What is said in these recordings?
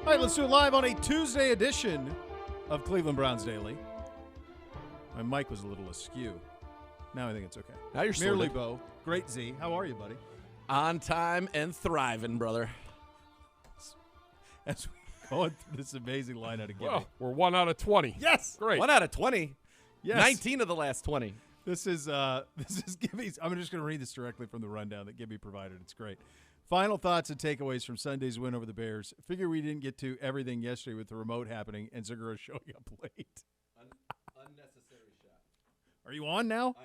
All right, let's do it live on a Tuesday edition of Cleveland Browns Daily. My mic was a little askew. Now I think it's okay. Now you're Merely sorted. Beau. Great Z. How are you, buddy? On time and thriving, brother. As we go through this amazing line out of Gibby. Well, we're 1 out of 20. Yes. Great. 1 out of 20. Yes. 19 of the last 20. This is Gibby's. I'm just going to read this directly from the rundown that Gibby provided. It's great. Final thoughts and takeaways from Sunday's win over the Bears. Figure we didn't get to everything yesterday with the remote happening and Zegura showing up late. Unnecessary shot. Are you on now?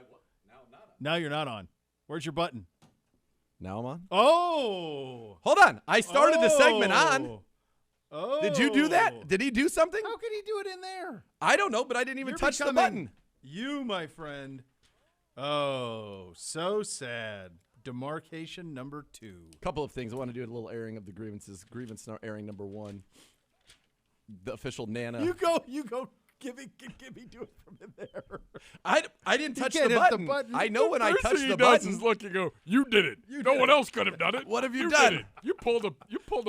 Now I'm not on. Now you're not on. Where's your button? Now I'm on. Oh. Hold on. I started the segment on. Oh. Did you do that? Did he do something? How could he do it in there? I don't know, but I didn't even You're touch the becoming button. You, my friend. Oh, so sad. Demarcation number 2. Couple of things. I want to do a little airing of the grievances. Grievance airing number 1. The official Nana. You go. Gibby do it from in there. I didn't touch can't the hit the button. button. I know when I First touch thing the he does button. is look and go, you did it. You no did one it. else could have done it. What have you did done? it. You pulled the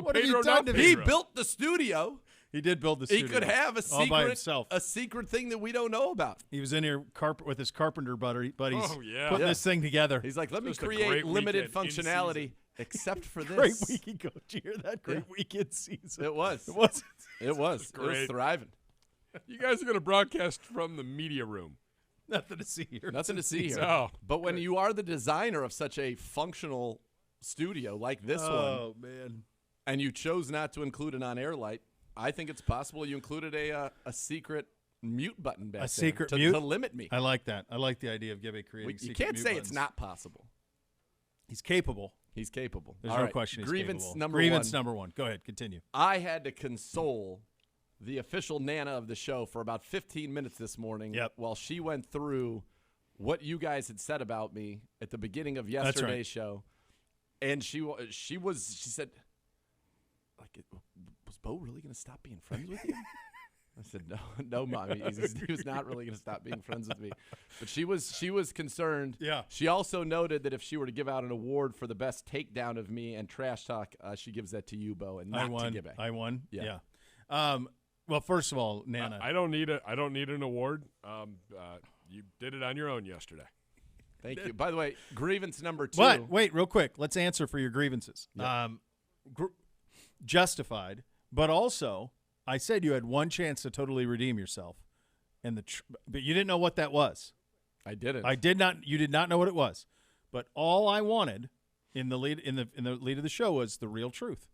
What have you Pedro done down to me? He Pedro. built the studio. He did build the studio. He could have a all by secret, himself. a secret thing that we don't know about. He was in here with his carpenter buddies Oh, yeah. putting Yeah. this thing together. He's like, let me Just a create great limited weekend in functionality, except for this. Great weekend coach. Did you hear that? Great weekend season. It was. It was. It was. It was great. thriving. You guys are going to broadcast from the media room. Nothing to see here. Nothing to see here. No. But when you are the designer of such a functional studio like this one, Oh, man. and you chose not to include an on-air light, I think it's possible you included a secret mute button back there secret to, mute? to limit me. I like that. I like the idea of Gibby creating You secret can't mute say buttons. it's not possible. He's capable. He's capable. There's All no right. question he's Grievance capable. number Grievance 1. number 1. Go ahead. Continue. I had to console the official Nana of the show for about 15 minutes this morning Yep. while she went through what you guys had said about me at the beginning of right. yesterday's show. And she said, like, was Beau really going to stop being friends with you? I said, no, Mommy. He was not really going to stop being friends with me. But she was concerned. Yeah. She also noted that if she were to give out an award for the best takedown of me and trash talk, she gives that to you, Beau, and not I won. to Gibby. I won. Yeah. Well, first of all, Nana. I don't need an award. You did it on your own yesterday. Thank you. By the way, grievance number 2. But wait, real quick. Let's answer for your grievances. Yeah. Justified, but also I said you had one chance to totally redeem yourself, and but you didn't know what that was. I didn't. I did not. You did not know what it was. But all I wanted in the lead of the show was the real truth.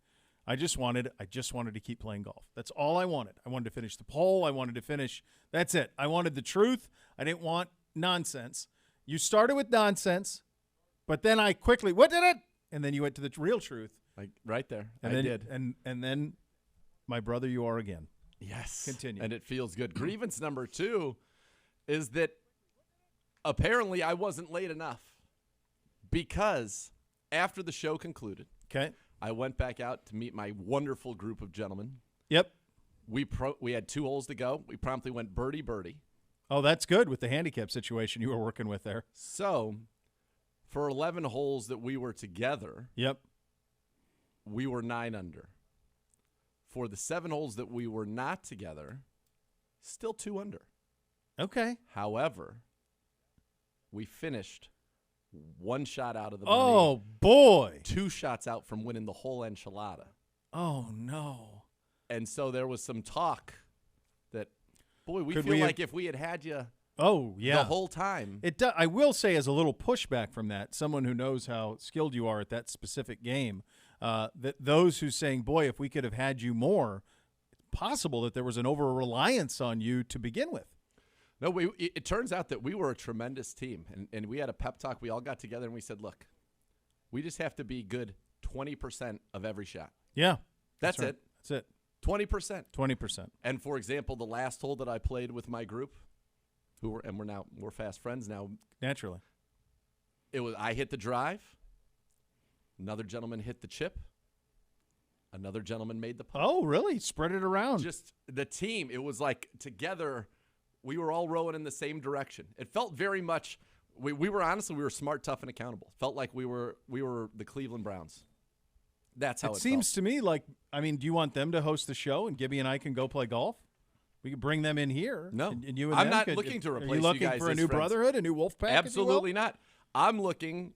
I just wanted to keep playing golf. That's all I wanted. I wanted to finish the poll. I wanted to finish. That's it. I wanted the truth. I didn't want nonsense. You started with nonsense, but then I quickly, what did it? And then you went to the real truth. Right there. And I then, did. And then, my brother, you are again. Yes. Continue. And it feels good. Grievance number 2 is that apparently I wasn't late enough because after the show concluded, Okay. I went back out to meet my wonderful group of gentlemen. Yep. We had 2 holes to go. We promptly went birdie. Oh, that's good with the handicap situation you were working with there. So for 11 holes that we were together, Yep. we were 9 under. For the 7 holes that we were not together, still 2 under. Okay. However, we finished 1 shot out of the money. Oh, boy. 2 shots out from winning the whole enchilada. Oh, no. And so there was some talk that, boy, we Could feel we have- like if we had had you Oh, yeah. the whole time. I will say as a little pushback from that, someone who knows how skilled you are at that specific game, that those who saying, boy, if we could have had you more, it's possible that there was an over-reliance on you to begin with. No, it turns out that we were a tremendous team, and we had a pep talk. We all got together, and we said, look, we just have to be good 20% of every shot. Yeah. That's right. it. That's it. 20%. 20%. And, for example, the last hole that I played with my group, we're fast friends now. Naturally. I hit the drive. Another gentleman hit the chip. Another gentleman made the putt. Oh, really? Spread it around. Just the team. It was like together we were all rowing in the same direction. It felt very much we were smart, tough, and accountable. Felt like we were the Cleveland Browns. That's how it seems to me like, I mean, do you want them to host the show and Gibby and I can go play golf? We could bring them in here. No. And you and I'm them not could, looking to are replace you looking guys for a as new friends. brotherhood, a new wolf pack? Absolutely not. I'm looking,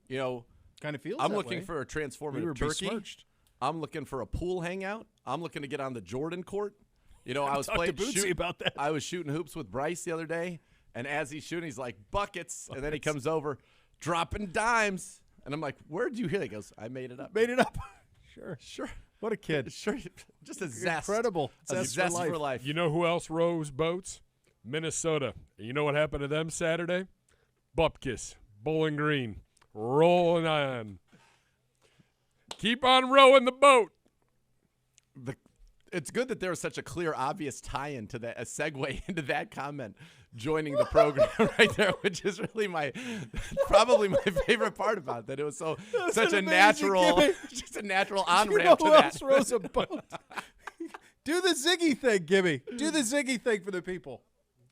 Kind of feels I'm that looking way. for a We transformative were turkey. besmirched. I'm looking for a pool hangout. I'm looking to get on the Jordan court. I was Talk playing to Bootsy about that. I was shooting hoops with Bryce the other day, and as he's shooting, he's like, buckets. And then he comes over, dropping dimes. And I'm like, where'd you hear that? He goes, I made it up. Made it up. Sure. What a kid. Sure. Just a zest. Incredible. A zest for life. You know who else rows boats? Minnesota. And you know what happened to them Saturday? Bupkis, Bowling Green, rolling on. Keep on rowing the boat. It's good that there was such a clear, obvious tie-in to that, a segue into that comment, joining the program right there, which is really probably my favorite part about that. It was such a natural, just a natural on-ramp to who that. else rows a boat? Do the Ziggy thing, Gibby. Do the Ziggy thing for the people.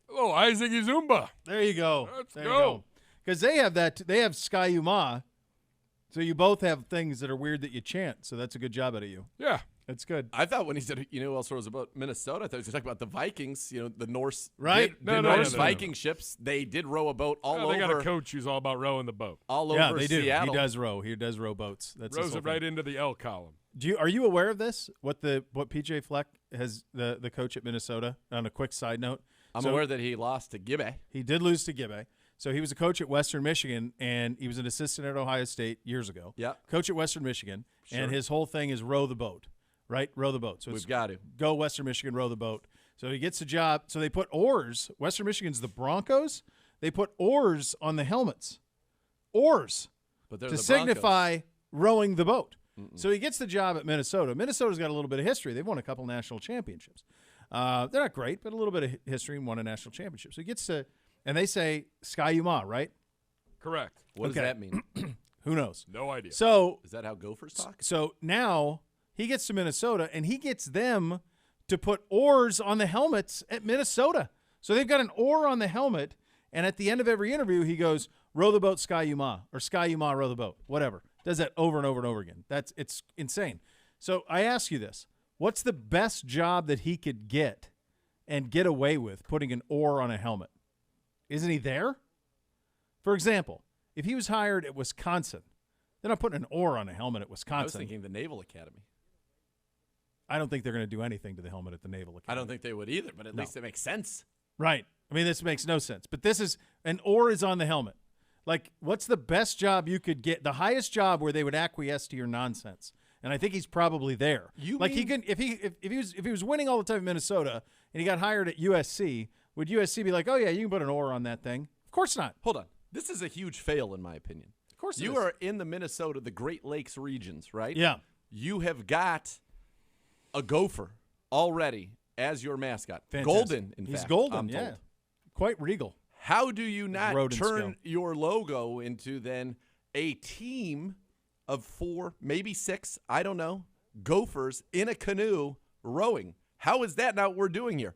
Oh, Isaac Zumba. There you go. Let's there you go. Because they have that. They have Sky Yuma. So you both have things that are weird that you chant. So that's a good job out of you. Yeah. That's good. I thought when he said, who else was about Minnesota, I thought he was talking about the Vikings, the Norse. Right? The No, Norse no. Viking ships, they did row a boat all They got a over coach who's all about rowing the boat. Yeah, over they do. Seattle. He does row. He does row boats. That's his Rows whole it right thing. into the L column. Are you aware of this? What PJ Fleck has the coach at Minnesota? On a quick side note, I'm aware that he lost to Gibbe. he did lose to Gibbe. So he was a coach at Western Michigan, and he was an assistant at Ohio State years ago. Yeah. Coach at Western Michigan, and his whole thing is row the boat, right? Row the boat. So We've got to. go Western Michigan, row the boat. So he gets a job. So they put oars. Western Michigan's the Broncos. They put oars on the helmets. Oars. But they're To the Broncos. signify rowing the boat. So he gets the job at Minnesota. Minnesota's got a little bit of history. They've won a couple national championships. They're not great, but a little bit of history and won a national championship. So he gets to, and they say Sky Yuma, right? Correct. What does Okay. that mean? Who knows? No idea. So Is that how Gophers talk? So now he gets to Minnesota, and he gets them to put oars on the helmets at Minnesota. So they've got an oar on the helmet, and at the end of every interview, he goes, row the boat, Sky Yuma, or Sky Yuma, row the boat, whatever. Does that over and over and over again. It's insane. So I ask you this. What's the best job that he could get and get away with putting an oar on a helmet? Isn't he there? For example, if he was hired at Wisconsin, they're not putting an oar on a helmet at Wisconsin. I was thinking the Naval Academy. I don't think they're going to do anything to the helmet at the Naval Academy. I don't think they would either, but at least it makes sense. Right. I mean, this makes no sense. But this is an oar is on the helmet. Like, what's the best job you could get? The highest job where they would acquiesce to your nonsense. And I think he's probably there. He can if he was winning all the time in Minnesota and he got hired at USC, would USC be like, oh yeah, you can put an oar on that thing? Of course not. Hold on. This is a huge fail in my opinion. Of course you are in the Minnesota, the Great Lakes regions, right? Yeah. You have got a gopher already as your mascot. Fantastic. Golden, in He's fact. golden, I'm yeah. told. Quite regal. How do you not rodent turn skill. your logo into then a team of 4, maybe 6, I don't know, gophers in a canoe rowing? How is that not what we're doing here?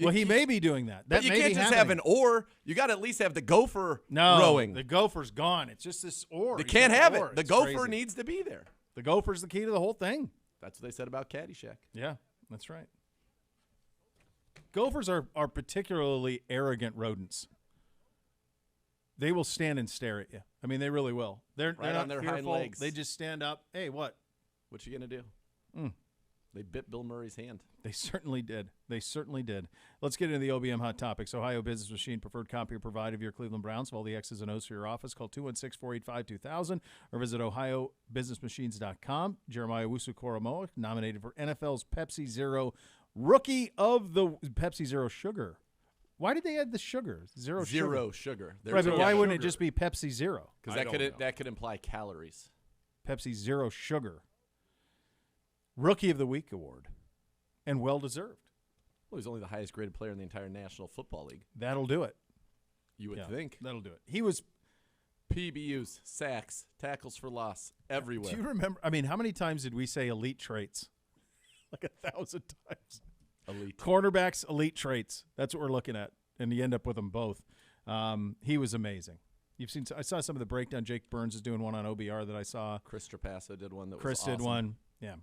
Well, he may be doing that. But you can't just have an oar. You got to at least have the gopher rowing. The gopher's gone. It's just this oar. They He's can't got have an oar. it. The It's gopher crazy. needs to be there. The gopher's the key to the whole thing. That's what they said about Caddyshack. Yeah, that's right. Gophers are particularly arrogant rodents. They will stand and stare at you. I mean, they really will. They're Right not on their hind fearful. legs. They just stand up. Hey, what? What you going to do? Mm. They bit Bill Murray's hand. They certainly did. They certainly did. Let's get into the OBM Hot Topics. Ohio Business Machine, preferred copier provider of your Cleveland Browns. For all the X's and O's for your office, call 216-485-2000 or visit ohiobusinessmachines.com. Jeremiah Wusu-Koromoa, nominated for NFL's Pepsi Zero Rookie of the Pepsi Zero Sugar. Why did they add the sugar? Zero sugar. Right, but why wouldn't it sugar. just be Pepsi Zero? Because I don't know. that could imply calories. Pepsi Zero Sugar. Rookie of the Week award. And well-deserved. Well, he's only the highest graded player in the entire National Football League. That'll do it. You would Yeah, think. that'll do it. He was PBUs, sacks, tackles for loss, everywhere. Do you remember? I mean, how many times did we say elite traits? Like 1,000 times. Elite. Cornerbacks, elite traits. That's what we're looking at, and you end up with them both. He was amazing. You've seen. I saw some of the breakdown. Jake Burns is doing one on OBR that I saw. Chris Trapasso did one that Chris was awesome. did one. Yeah.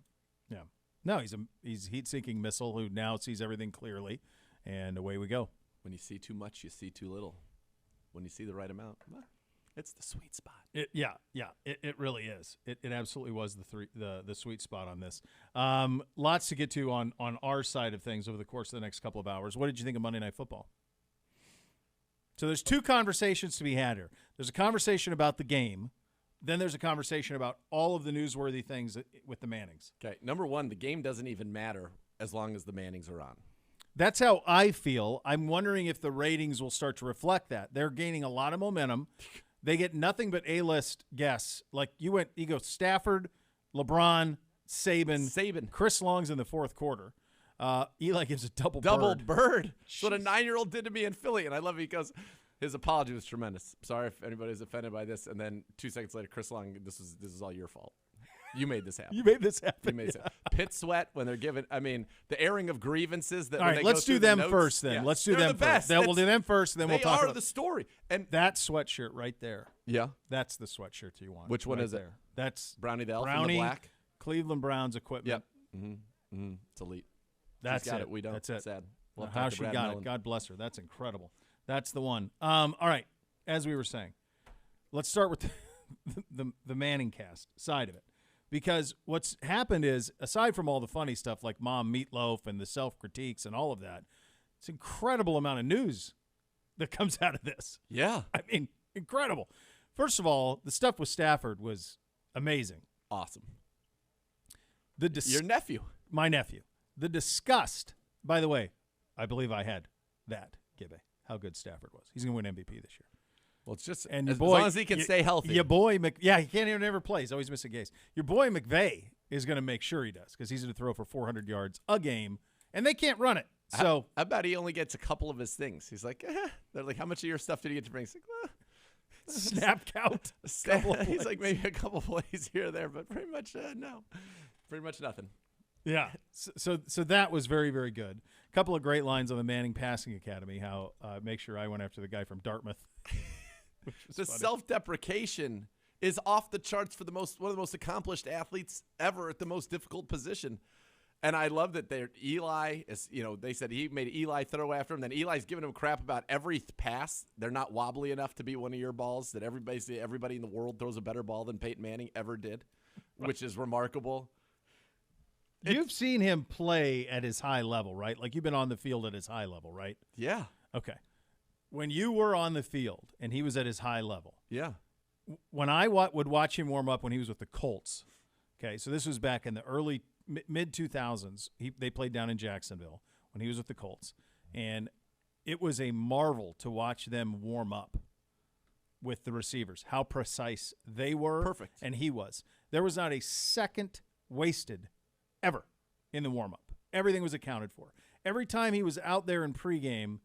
No, he's heat-seeking missile who now sees everything clearly, and away we go. When you see too much, you see too little. When you see the right amount, it's the sweet spot. It really is. It absolutely was the sweet spot on this. Lots to get to on our side of things over the course of the next couple of hours. What did you think of Monday Night Football? So there's two conversations to be had here. There's a conversation about the game. Then there's a conversation about all of the newsworthy things with the Mannings. Okay, number one, the game doesn't even matter as long as the Mannings are on. That's how I feel. I'm wondering if the ratings will start to reflect that. They're gaining a lot of momentum. They get nothing but A-list guests. Like you go Stafford, LeBron, Saban. Chris Long's in the fourth quarter. Eli gives a double bird. That's what a 9-year-old did to me in Philly, and I love it because his apology was tremendous. Sorry if anybody's offended by this. And then 2 seconds later, Chris Long, this is all your fault. You made this happen. You made this happen. Pit sweat when they're given. I mean, the airing of grievances. That all right, let's do them first. Then let's do them first. We'll do them first. Then we'll talk about the story. And that sweatshirt right there. Yeah, that's the sweatshirt you want. Which one is there? That's Brownie the Elf in the black. Cleveland Browns equipment. Yep. It's elite. That's She's got it. We don't. That's it. Sad. Well, how she got it. God bless her. That's incredible. That's the one. All right. As we were saying, let's start with the Manning cast side of it. Because what's happened is, aside from all the funny stuff like Mom Meatloaf and the self-critiques and all of that, it's an incredible amount of news that comes out of this. Yeah. I mean, incredible. First of all, the stuff with Stafford was amazing. Awesome. Your nephew. My nephew. The disgust. By the way, I believe I had that, Gibby, how good Stafford was. He's going to win MVP this year. Well, it's just and as long as he can stay healthy. Your boy, he can't even ever play. He's always missing games. Your boy McVay is going to make sure he does because he's going to throw for 400 yards a game, and they can't run it. So I bet he only gets a couple of his things. He's like, they're like, how much of your stuff did he get to bring? He's like, snap count. He's like, maybe a couple plays here or there, but pretty much no, pretty much nothing. Yeah. So that was very, very good. A couple of great lines on the Manning Passing Academy. How make sure I went after the guy from Dartmouth. The self-deprecation is off the charts for one of the most accomplished athletes ever at the most difficult position. And I love that Eli is, they said he made Eli throw after him. Then Eli's giving him crap about every pass. They're not wobbly enough to be one of your balls, that everybody in the world throws a better ball than Peyton Manning ever did, which is remarkable. You've seen him play at his high level, right? Like you've been on the field at his high level, right? Yeah. Okay. When you were on the field and he was at his high level. Yeah. When I would watch him warm up when he was with the Colts. Okay, so this was back in the early mid-2000s. They played down in Jacksonville when he was with the Colts. And it was a marvel to watch them warm up with the receivers, how precise they were. Perfect. And he was. There was not a second wasted ever in the warm-up. Everything was accounted for. Every time he was out there in pregame,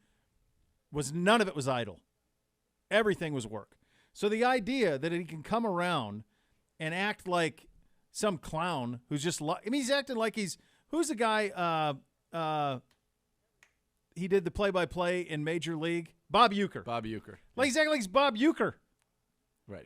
none of it was idle. Everything was work. So the idea that he can come around and act like some clown who's just he's acting like who's the guy he did the play-by-play in Major League? Bob Uecker. Like he's acting like he's Bob Uecker. Right.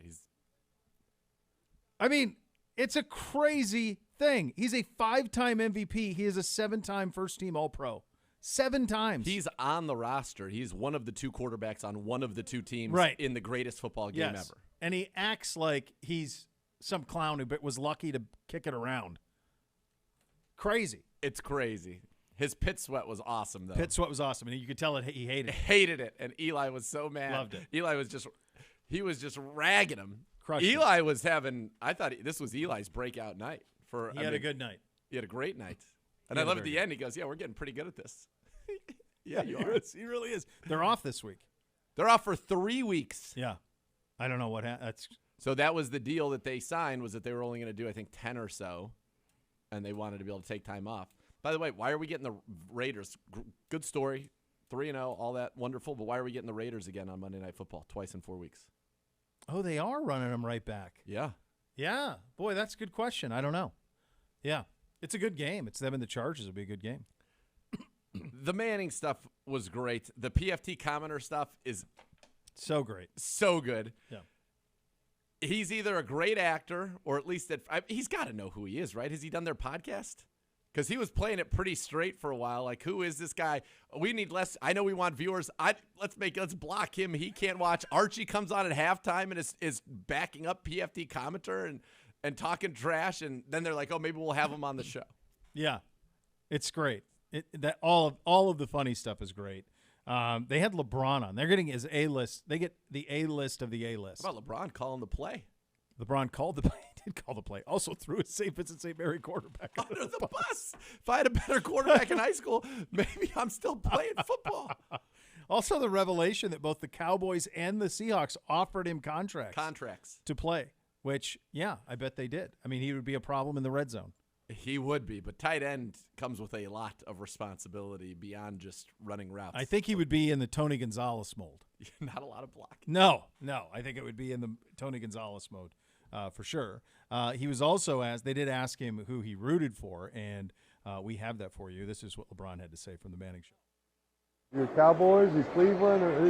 I mean, it's a crazy thing. He's a 5-time MVP. He is a 7-time first-team All-Pro. 7 times. He's on the roster. He's one of the 2 quarterbacks on one of the 2 teams in the greatest football game ever. And he acts like he's some clown who was lucky to kick it around. Crazy. It's crazy. His pit sweat was awesome, though. Pit sweat was awesome, and you could tell that he hated it. Hated it, and Eli was so mad. Loved it. Eli was just ragging him. Crushed Eli was having – I thought this was Eli's breakout night. He had a good night. He had a great night. And I love at the end, he goes, yeah, we're getting pretty good at this. Yeah, you are. He really is. They're off this week. They're off for 3 weeks. Yeah. I don't know what happened. So that was the deal that they signed, was that they were only going to do, I think, 10 or so, and they wanted to be able to take time off. By the way, why are we getting the Raiders? Good story, 3-0, all that wonderful, but why are we getting the Raiders again on Monday Night Football twice in 4 weeks? Oh, they are running them right back. Yeah. Yeah. Boy, that's a good question. I don't know. Yeah. It's a good game. It's them and the Chargers. It'll be a good game. The Manning stuff was great. The PFT commenter stuff is so great. So good. Yeah. He's either a great actor or at least he's got to know who he is, right? Has he done their podcast? Because he was playing it pretty straight for a while. Like, who is this guy? We need less. I know we want viewers. Let's block him. He can't watch. Archie comes on at halftime and is backing up PFT commenter and talking trash. And then they're like, oh, maybe we'll have him on the show. Yeah, it's great. That all of the funny stuff is great. They had LeBron on. They're getting his A-list. They get the A-list of the A-list. How about LeBron calling the play? LeBron called the play. He did call the play. Also threw a St. Vincent St. Mary quarterback under the bus. If I had a better quarterback in high school, maybe I'm still playing football. Also, the revelation that both the Cowboys and the Seahawks offered him contracts to play, which, yeah, I bet they did. I mean, he would be a problem in the red zone. He would be, but tight end comes with a lot of responsibility beyond just running routes. I think he would be in the Tony Gonzalez mold. Not a lot of blocking. No. I think it would be in the Tony Gonzalez mode for sure. He was also asked, they did ask him who he rooted for, and we have that for you. This is what LeBron had to say from the Manning Show. Your Cowboys, he's Cleveland, or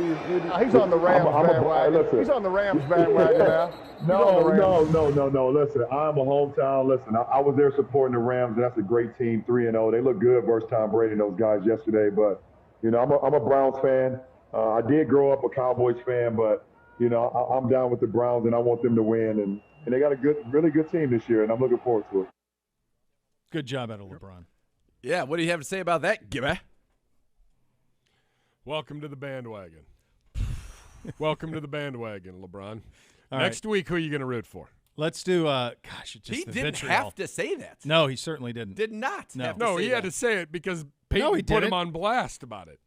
he's on the Rams bandwagon. He's on the Rams bandwagon now. No. Listen, I'm a hometown. Listen, I was there supporting the Rams, and that's a great team, 3-0. They look good versus Tom Brady and those guys yesterday. But I'm a Browns fan. I did grow up a Cowboys fan, but I'm down with the Browns, and I want them to win. And they got a really good team this year, and I'm looking forward to it. Good job out of LeBron. Yeah, what do you have to say about that, Gibby? Welcome to the bandwagon. Welcome to the bandwagon, LeBron. All Next week, who are you going to root for? Let's do, gosh, it's just He the didn't vitriol. have to say that. No, he certainly didn't. Did not No. have to No, say he that. had to say it because Peyton he put him didn't. on blast about it.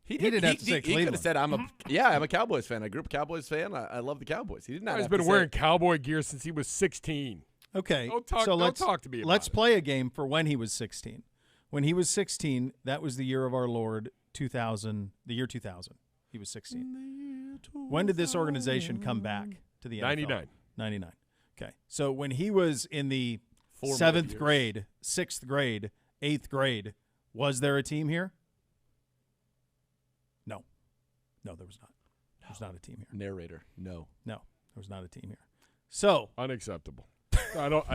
He didn't have to say He could Cleveland. have said, I'm a Cowboys fan. I grew up a Cowboys fan. I love the Cowboys. He did not He's have been to wearing say cowboy gear since he was 16. Okay, Don't talk to me about Let's it. play a game for when he was 16. When he was 16, that was the year of our Lord 2000, the year 2000. He was 16. When did this organization come back to the NFL? 99. 99. Okay. So when he was in the Formative 7th years. grade, 6th grade, 8th grade, was there a team here? No. No, there was not. There was not a team here. Narrator, no. No, there was not a team here. So Unacceptable. I don't,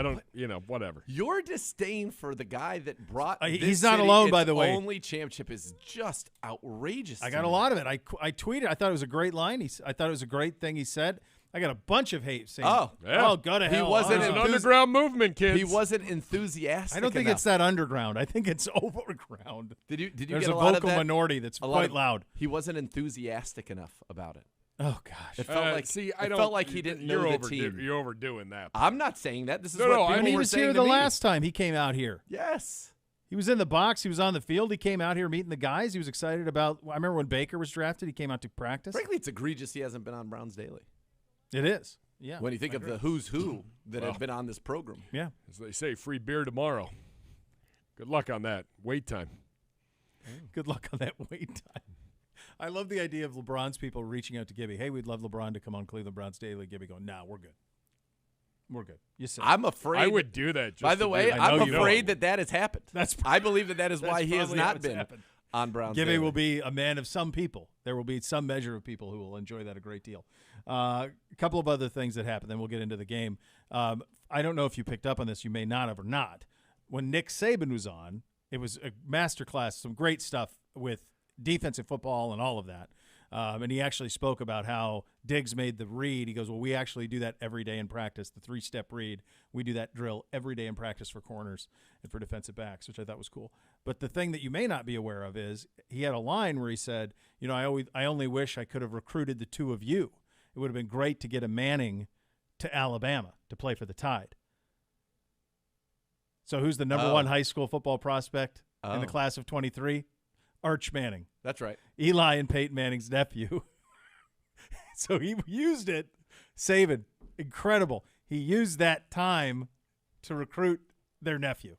whatever. Your disdain for the guy that brought He's this not city alone, by its the way. only championship is just outrageous. I to got a me. lot of it. I tweeted. I thought it was a great line. I thought it was a great thing he said. I got a bunch of hate saying, Oh, yeah. oh, go to He hell. wasn't It's an Enthusi- underground movement, kids. He wasn't enthusiastic. I don't think enough. it's that underground. I think it's overground. Did you There's get a a lot of vocal that? minority that's A lot quite of- loud. He wasn't enthusiastic enough about it. Oh, gosh. It felt like see, it I don't. felt like he didn't know the team. You're overdoing that. I'm not saying that. This is No, what no, people I mean, he were was saying here to the me. last time he came out here. Yes. He was in the box. He was on the field. He came out here meeting the guys. He was excited about – I remember when Baker was drafted, he came out to practice. Frankly, it's egregious he hasn't been on Browns Daily. It is. Yeah. When you think of the who's who that have been on this program. Yeah. As they say, free beer tomorrow. Good luck on that. Wait time. Good luck on that wait time. I love the idea of LeBron's people reaching out to Gibby. Hey, we'd love LeBron to come on Cleveland Browns Daily. Gibby going, nah, we're good. We're good. You said I'm afraid. I would do that. Just By the to way, be- I know I'm you afraid don't. that has happened. That's I believe that is that's why he has probably how not it's been happened. on Browns Gibby Daily. will be a man of some people. There will be some measure of people who will enjoy that a great deal. A couple of other things that happened, then we'll get into the game. I don't know if you picked up on this. You may not have or not. When Nick Saban was on, it was a masterclass, some great stuff with defensive football and all of that. And he actually spoke about how Diggs made the read. He goes, well, we actually do that every day in practice, the 3-step read. We do that drill every day in practice for corners and for defensive backs, which I thought was cool. But the thing that you may not be aware of is he had a line where he said, I only wish I could have recruited the two of you. It would have been great to get a Manning to Alabama to play for the Tide. So who's the number one high school football prospect in the class of 23? Arch Manning. That's right. Eli and Peyton Manning's nephew. So he used it. Saban, incredible. He used that time to recruit their nephew.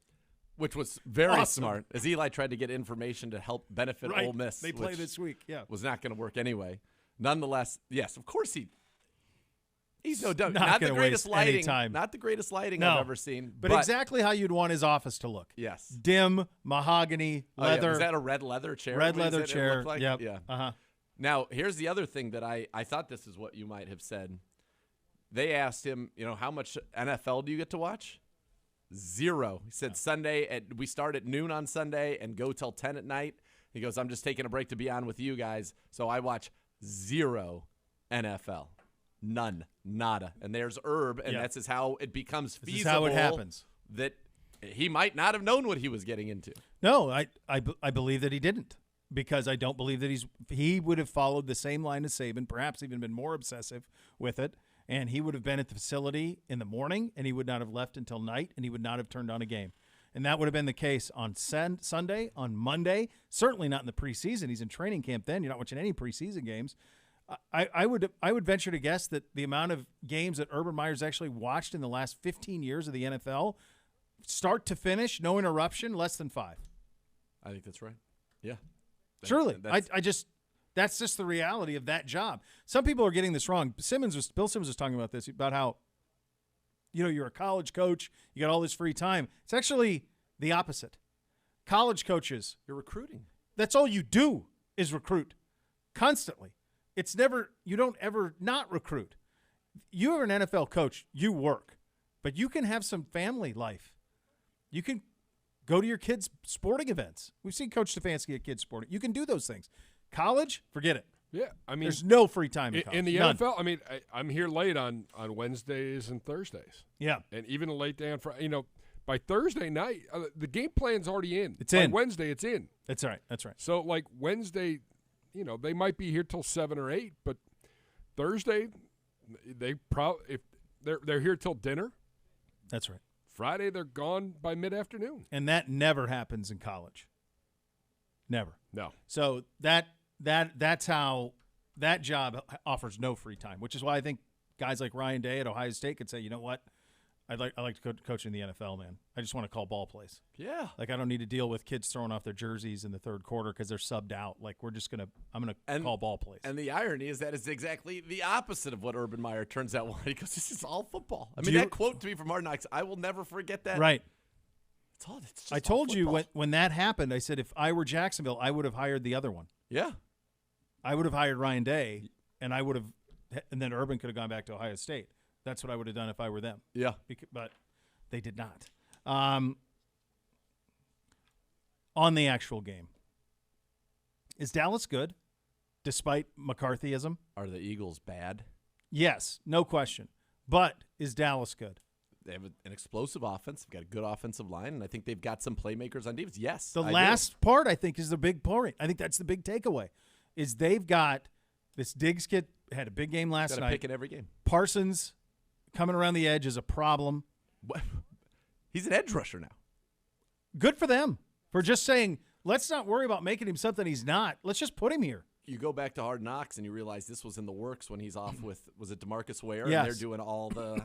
Which was very Awesome. smart, as Eli tried to get information to help benefit Right. Ole Miss. They play which this week. Yeah. was not going to work anyway. Nonetheless, yes, of course he's no dummy. Not Not the gonna greatest waste any lighting. time. Not the greatest lighting No. I've ever seen. But exactly how you'd want his office to look. Yes. Dim, mahogany, Oh, yeah. leather. Was that a red leather chair? red What is leather it chair. look like? Yep. Yeah. Uh-huh. Now, here's the other thing that I thought this is what you might have said. they asked him, how much NFL do you get to watch? 0. He said we start at noon on Sunday and go till 10 at night. He goes, I'm just taking a break to be on with you guys. So I watch 0 NFL. None. Nada. And there's Herb, and that's how it becomes feasible. This is how it happens. That he might not have known what he was getting into. No, I believe that he didn't, because I don't believe that he would have followed the same line as Saban, perhaps even been more obsessive with it, and he would have been at the facility in the morning, and he would not have left until night, and he would not have turned on a game. And that would have been the case on Sunday, on Monday, certainly not in the preseason. He's in training camp then. You're not watching any preseason games. I would venture to guess that the amount of games that Urban Meyer's actually watched in the last 15 years of the NFL, start to finish, no interruption, less than 5. I think that's right. Yeah. Surely. That's just the reality of that job. Some people are getting this wrong. Bill Simmons was talking about this, about how, you're a college coach, you got all this free time. It's actually the opposite. College coaches, you're recruiting. That's all you do is recruit constantly. It's never, you don't ever not recruit. You are an NFL coach, you work, but you can have some family life. You can go to your kids' sporting events. We've seen Coach Stefanski at kids' sporting. You can do those things. College, forget it. Yeah, I mean, there's no free time in college. In the None. NFL. I mean, I'm here late on Wednesdays and Thursdays. Yeah, and even a late day on Friday. By Thursday night, the game plan's already in. It's in. By Wednesday, it's in. That's right. That's right. So, like Wednesday, they might be here till 7 or 8, but Thursday, if they're here till dinner. That's right. Friday, they're gone by mid-afternoon. And that never happens in college. Never. No. So that's how that job offers no free time, which is why I think guys like Ryan Day at Ohio State could say, you know what, I like to coach in the NFL, man. I just want to call ball plays. Yeah. Like, I don't need to deal with kids throwing off their jerseys in the third quarter because they're subbed out. Like, I'm going to call ball plays. And the irony is that it's exactly the opposite of what Urban Meyer turns out wanting, because this is all football. I mean, that quote to me from Hard Knocks, I will never forget that. Right. It's just I told you football. when that happened, I said if I were Jacksonville, I would have hired the other one. Yeah. I would have hired Ryan Day, and then Urban could have gone back to Ohio State. That's what I would have done if I were them. Yeah. But they did not. On the actual game, is Dallas good, despite McCarthyism? Are the Eagles bad? Yes, no question. But is Dallas good? They have an explosive offense. They've got a good offensive line, and I think they've got some playmakers on defense. Yes. The last part, I think, is the big point. I think that's the big takeaway, is they've got this Diggs kid had a big game last night. Pick in every game. Parsons coming around the edge is a problem. What? He's an edge rusher now. Good for them for just saying, let's not worry about making him something he's not. Let's just put him here. You go back to Hard Knocks, and you realize this was in the works when he's off with, was it DeMarcus Ware? Yes. And they're doing all the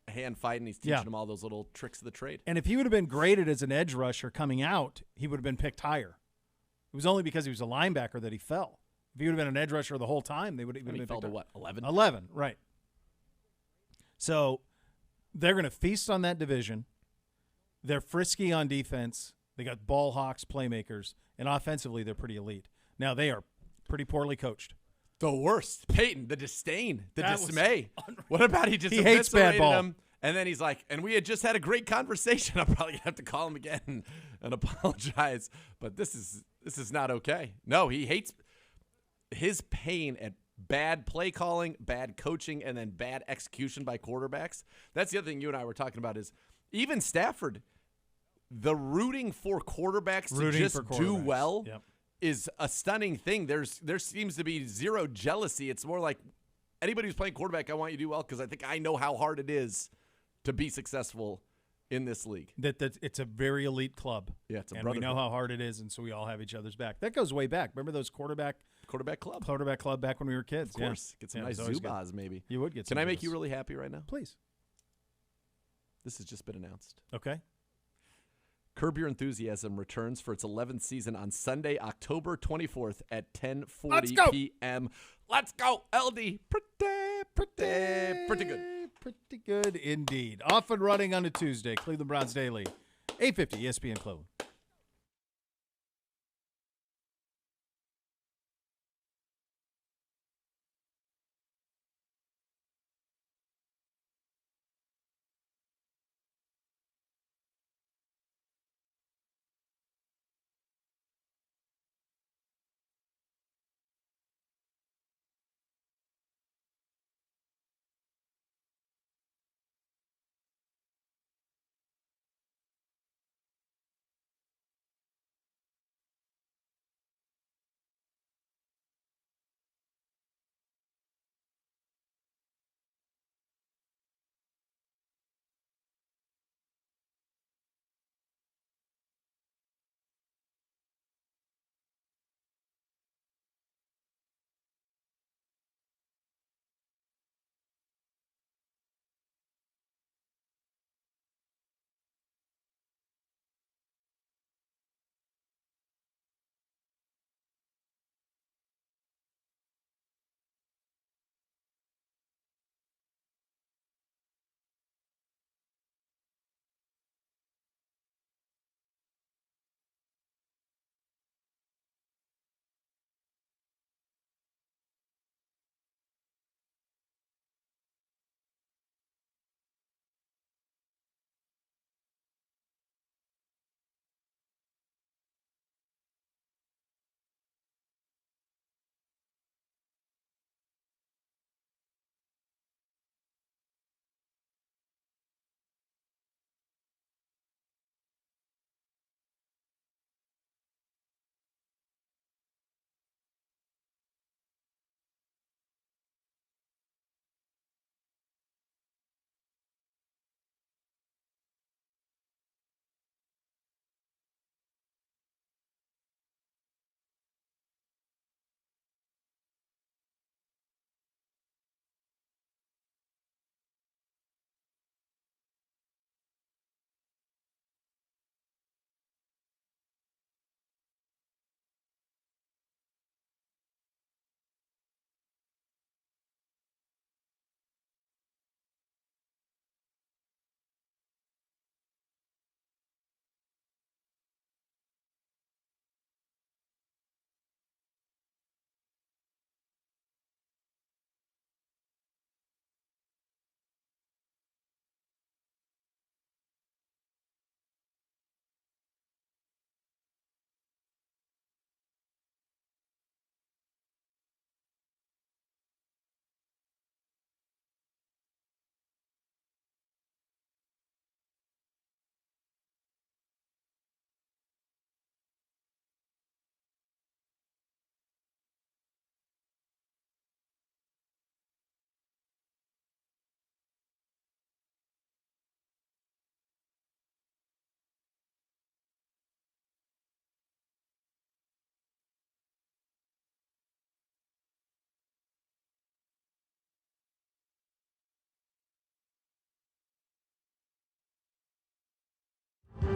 hand fighting. He's teaching him all those little tricks of the trade. And if he would have been graded as an edge rusher coming out, he would have been picked higher. It was only because he was a linebacker that he fell. If he would have been an edge rusher the whole time, they would have been fell picked to what, 11? 11, right. So they're going to feast on that division. They're frisky on defense. They got ball hawks, playmakers, and offensively they're pretty elite. Now they are pretty poorly coached. The worst. Peyton, the disdain, the dismay. What about he just hates bad ball. him? And then he's like, and we had just had a great conversation. I'm probably going to have to call him again and apologize. But this is not okay. No, he hates his pain at bad play calling, bad coaching, and then bad execution by quarterbacks. That's the other thing you and I were talking about is even Stafford, the rooting for quarterbacks to just do well is a stunning thing. There seems to be zero jealousy. It's more like anybody who's playing quarterback, I want you to do well because I think I know how hard it is to be successful in this league. That it's a very elite club. Yeah, it's a and we know how hard it is, and so we all have each other's back. That goes way back. Remember those quarterback club back when we were kids? Of course. Get some nice Zubaz maybe. You would get some Can I make you really happy right now? Please. This has just been announced. Okay. Curb Your Enthusiasm returns for its 11th season on Sunday, October 24th at 10:40 p.m. Let's go, LD. Pretty good. Pretty good indeed. Off and running on a Tuesday. Cleveland Browns Daily, 850 ESPN Cleveland.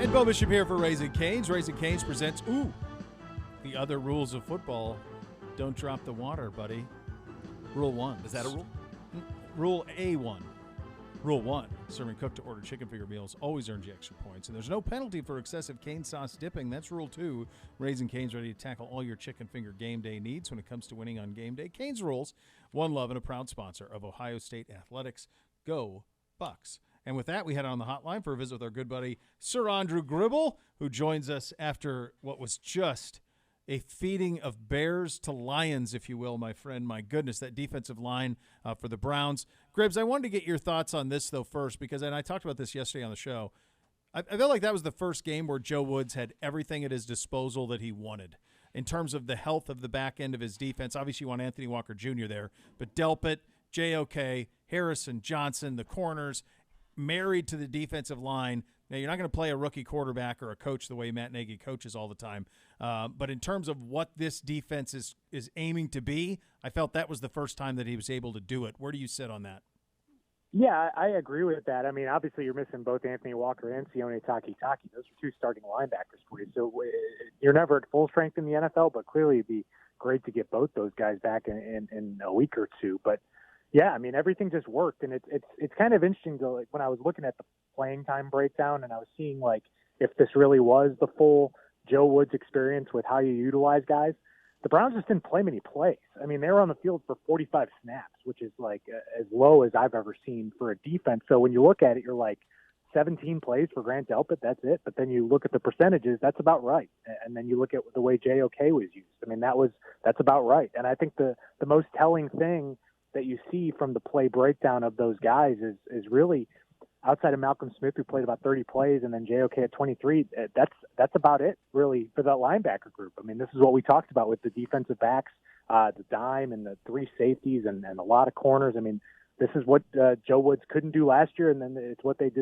And Beau Bishop here for Raising Cane's. Raising Cane's presents, the other rules of football. Don't drop the water, buddy. Rule 1. Is that a rule? Rule A1. Rule 1. Serving cooked to order chicken finger meals always earns you extra points. And there's no penalty for excessive cane sauce dipping. That's Rule 2. Raising Cane's ready to tackle all your chicken finger game day needs when it comes to winning on game day. Cane's Rules, One Love, and a proud sponsor of Ohio State Athletics. Go Bucks. And with that, we head on the hotline for a visit with our good buddy, Sir Andrew Gribble, who joins us after what was just a feeding of bears to lions, if you will, my friend. My goodness, that defensive line for the Browns. Gribbs, I wanted to get your thoughts on this, though, first, because and I talked about this yesterday on the show. I felt like that was the first game where Joe Woods had everything at his disposal that he wanted in terms of the health of the back end of his defense. Obviously, you want Anthony Walker Jr. there, but Delpit, JOK, Harrison, Johnson, the corners, married to the defensive line. Now, you're not going to play a rookie quarterback or a coach the way Matt Nagy coaches all the time. But in terms of what this defense is aiming to be, I felt that was the first time that he was able to do it. Where do you sit on that? Yeah, I agree with that. I mean, obviously you're missing both Anthony Walker and Sione Takitaki. Those are two starting linebackers for you. So you're never at full strength in the NFL, but clearly it'd be great to get both those guys back in a week or two. But yeah, I mean, everything just worked, and it's kind of interesting to, like, when I was looking at the playing time breakdown and I was seeing, like, if this really was the full Joe Woods experience with how you utilize guys, the Browns just didn't play many plays. I mean, they were on the field for 45 snaps, which is, like, as low as I've ever seen for a defense. So when you look at it, you're like, 17 plays for Grant Delpit, that's it. But then you look at the percentages, that's about right. And then you look at the way JOK was used. I mean, that's about right. And I think the most telling thing that you see from the play breakdown of those guys is really, outside of Malcolm Smith, who played about 30 plays, and then JOK at 23, that's about it, really, for that linebacker group. I mean, this is what we talked about with the defensive backs, the dime and the three safeties and a lot of corners. I mean, this is what Joe Woods couldn't do last year, and then it's what they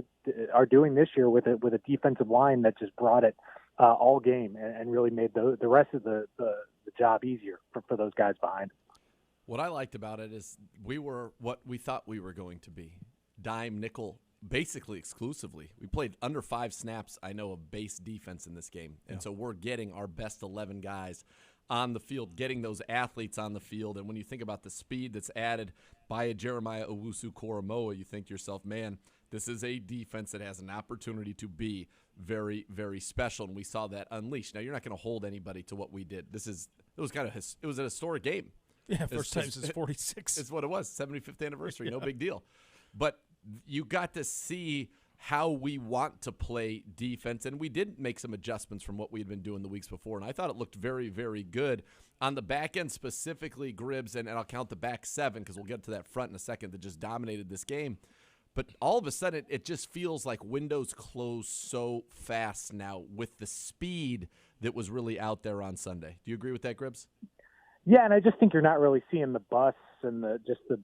are doing this year with a defensive line that just brought it all game and really made the rest of the job easier for those guys behind. What I liked about it is we were what we thought we were going to be. Dime, nickel, basically exclusively. We played under 5 snaps, I know, of base defense in this game. And so we're getting our best 11 guys on the field, getting those athletes on the field. And when you think about the speed that's added by a Jeremiah Owusu-Koramoah, you think to yourself, man, this is a defense that has an opportunity to be very, very special. And we saw that unleashed. Now, you're not going to hold anybody to what we did. It was a historic game. Yeah, first time since 46. It's what it was, 75th anniversary, no big deal. But you got to see how we want to play defense, and we did make some adjustments from what we had been doing the weeks before, and I thought it looked very, very good. On the back end specifically, Gribbs, and I'll count the back 7 because we'll get to that front in a second, that just dominated this game. But all of a sudden, it just feels like windows close so fast now with the speed that was really out there on Sunday. Do you agree with that, Gribbs? Yeah, and I just think you're not really seeing the busts and the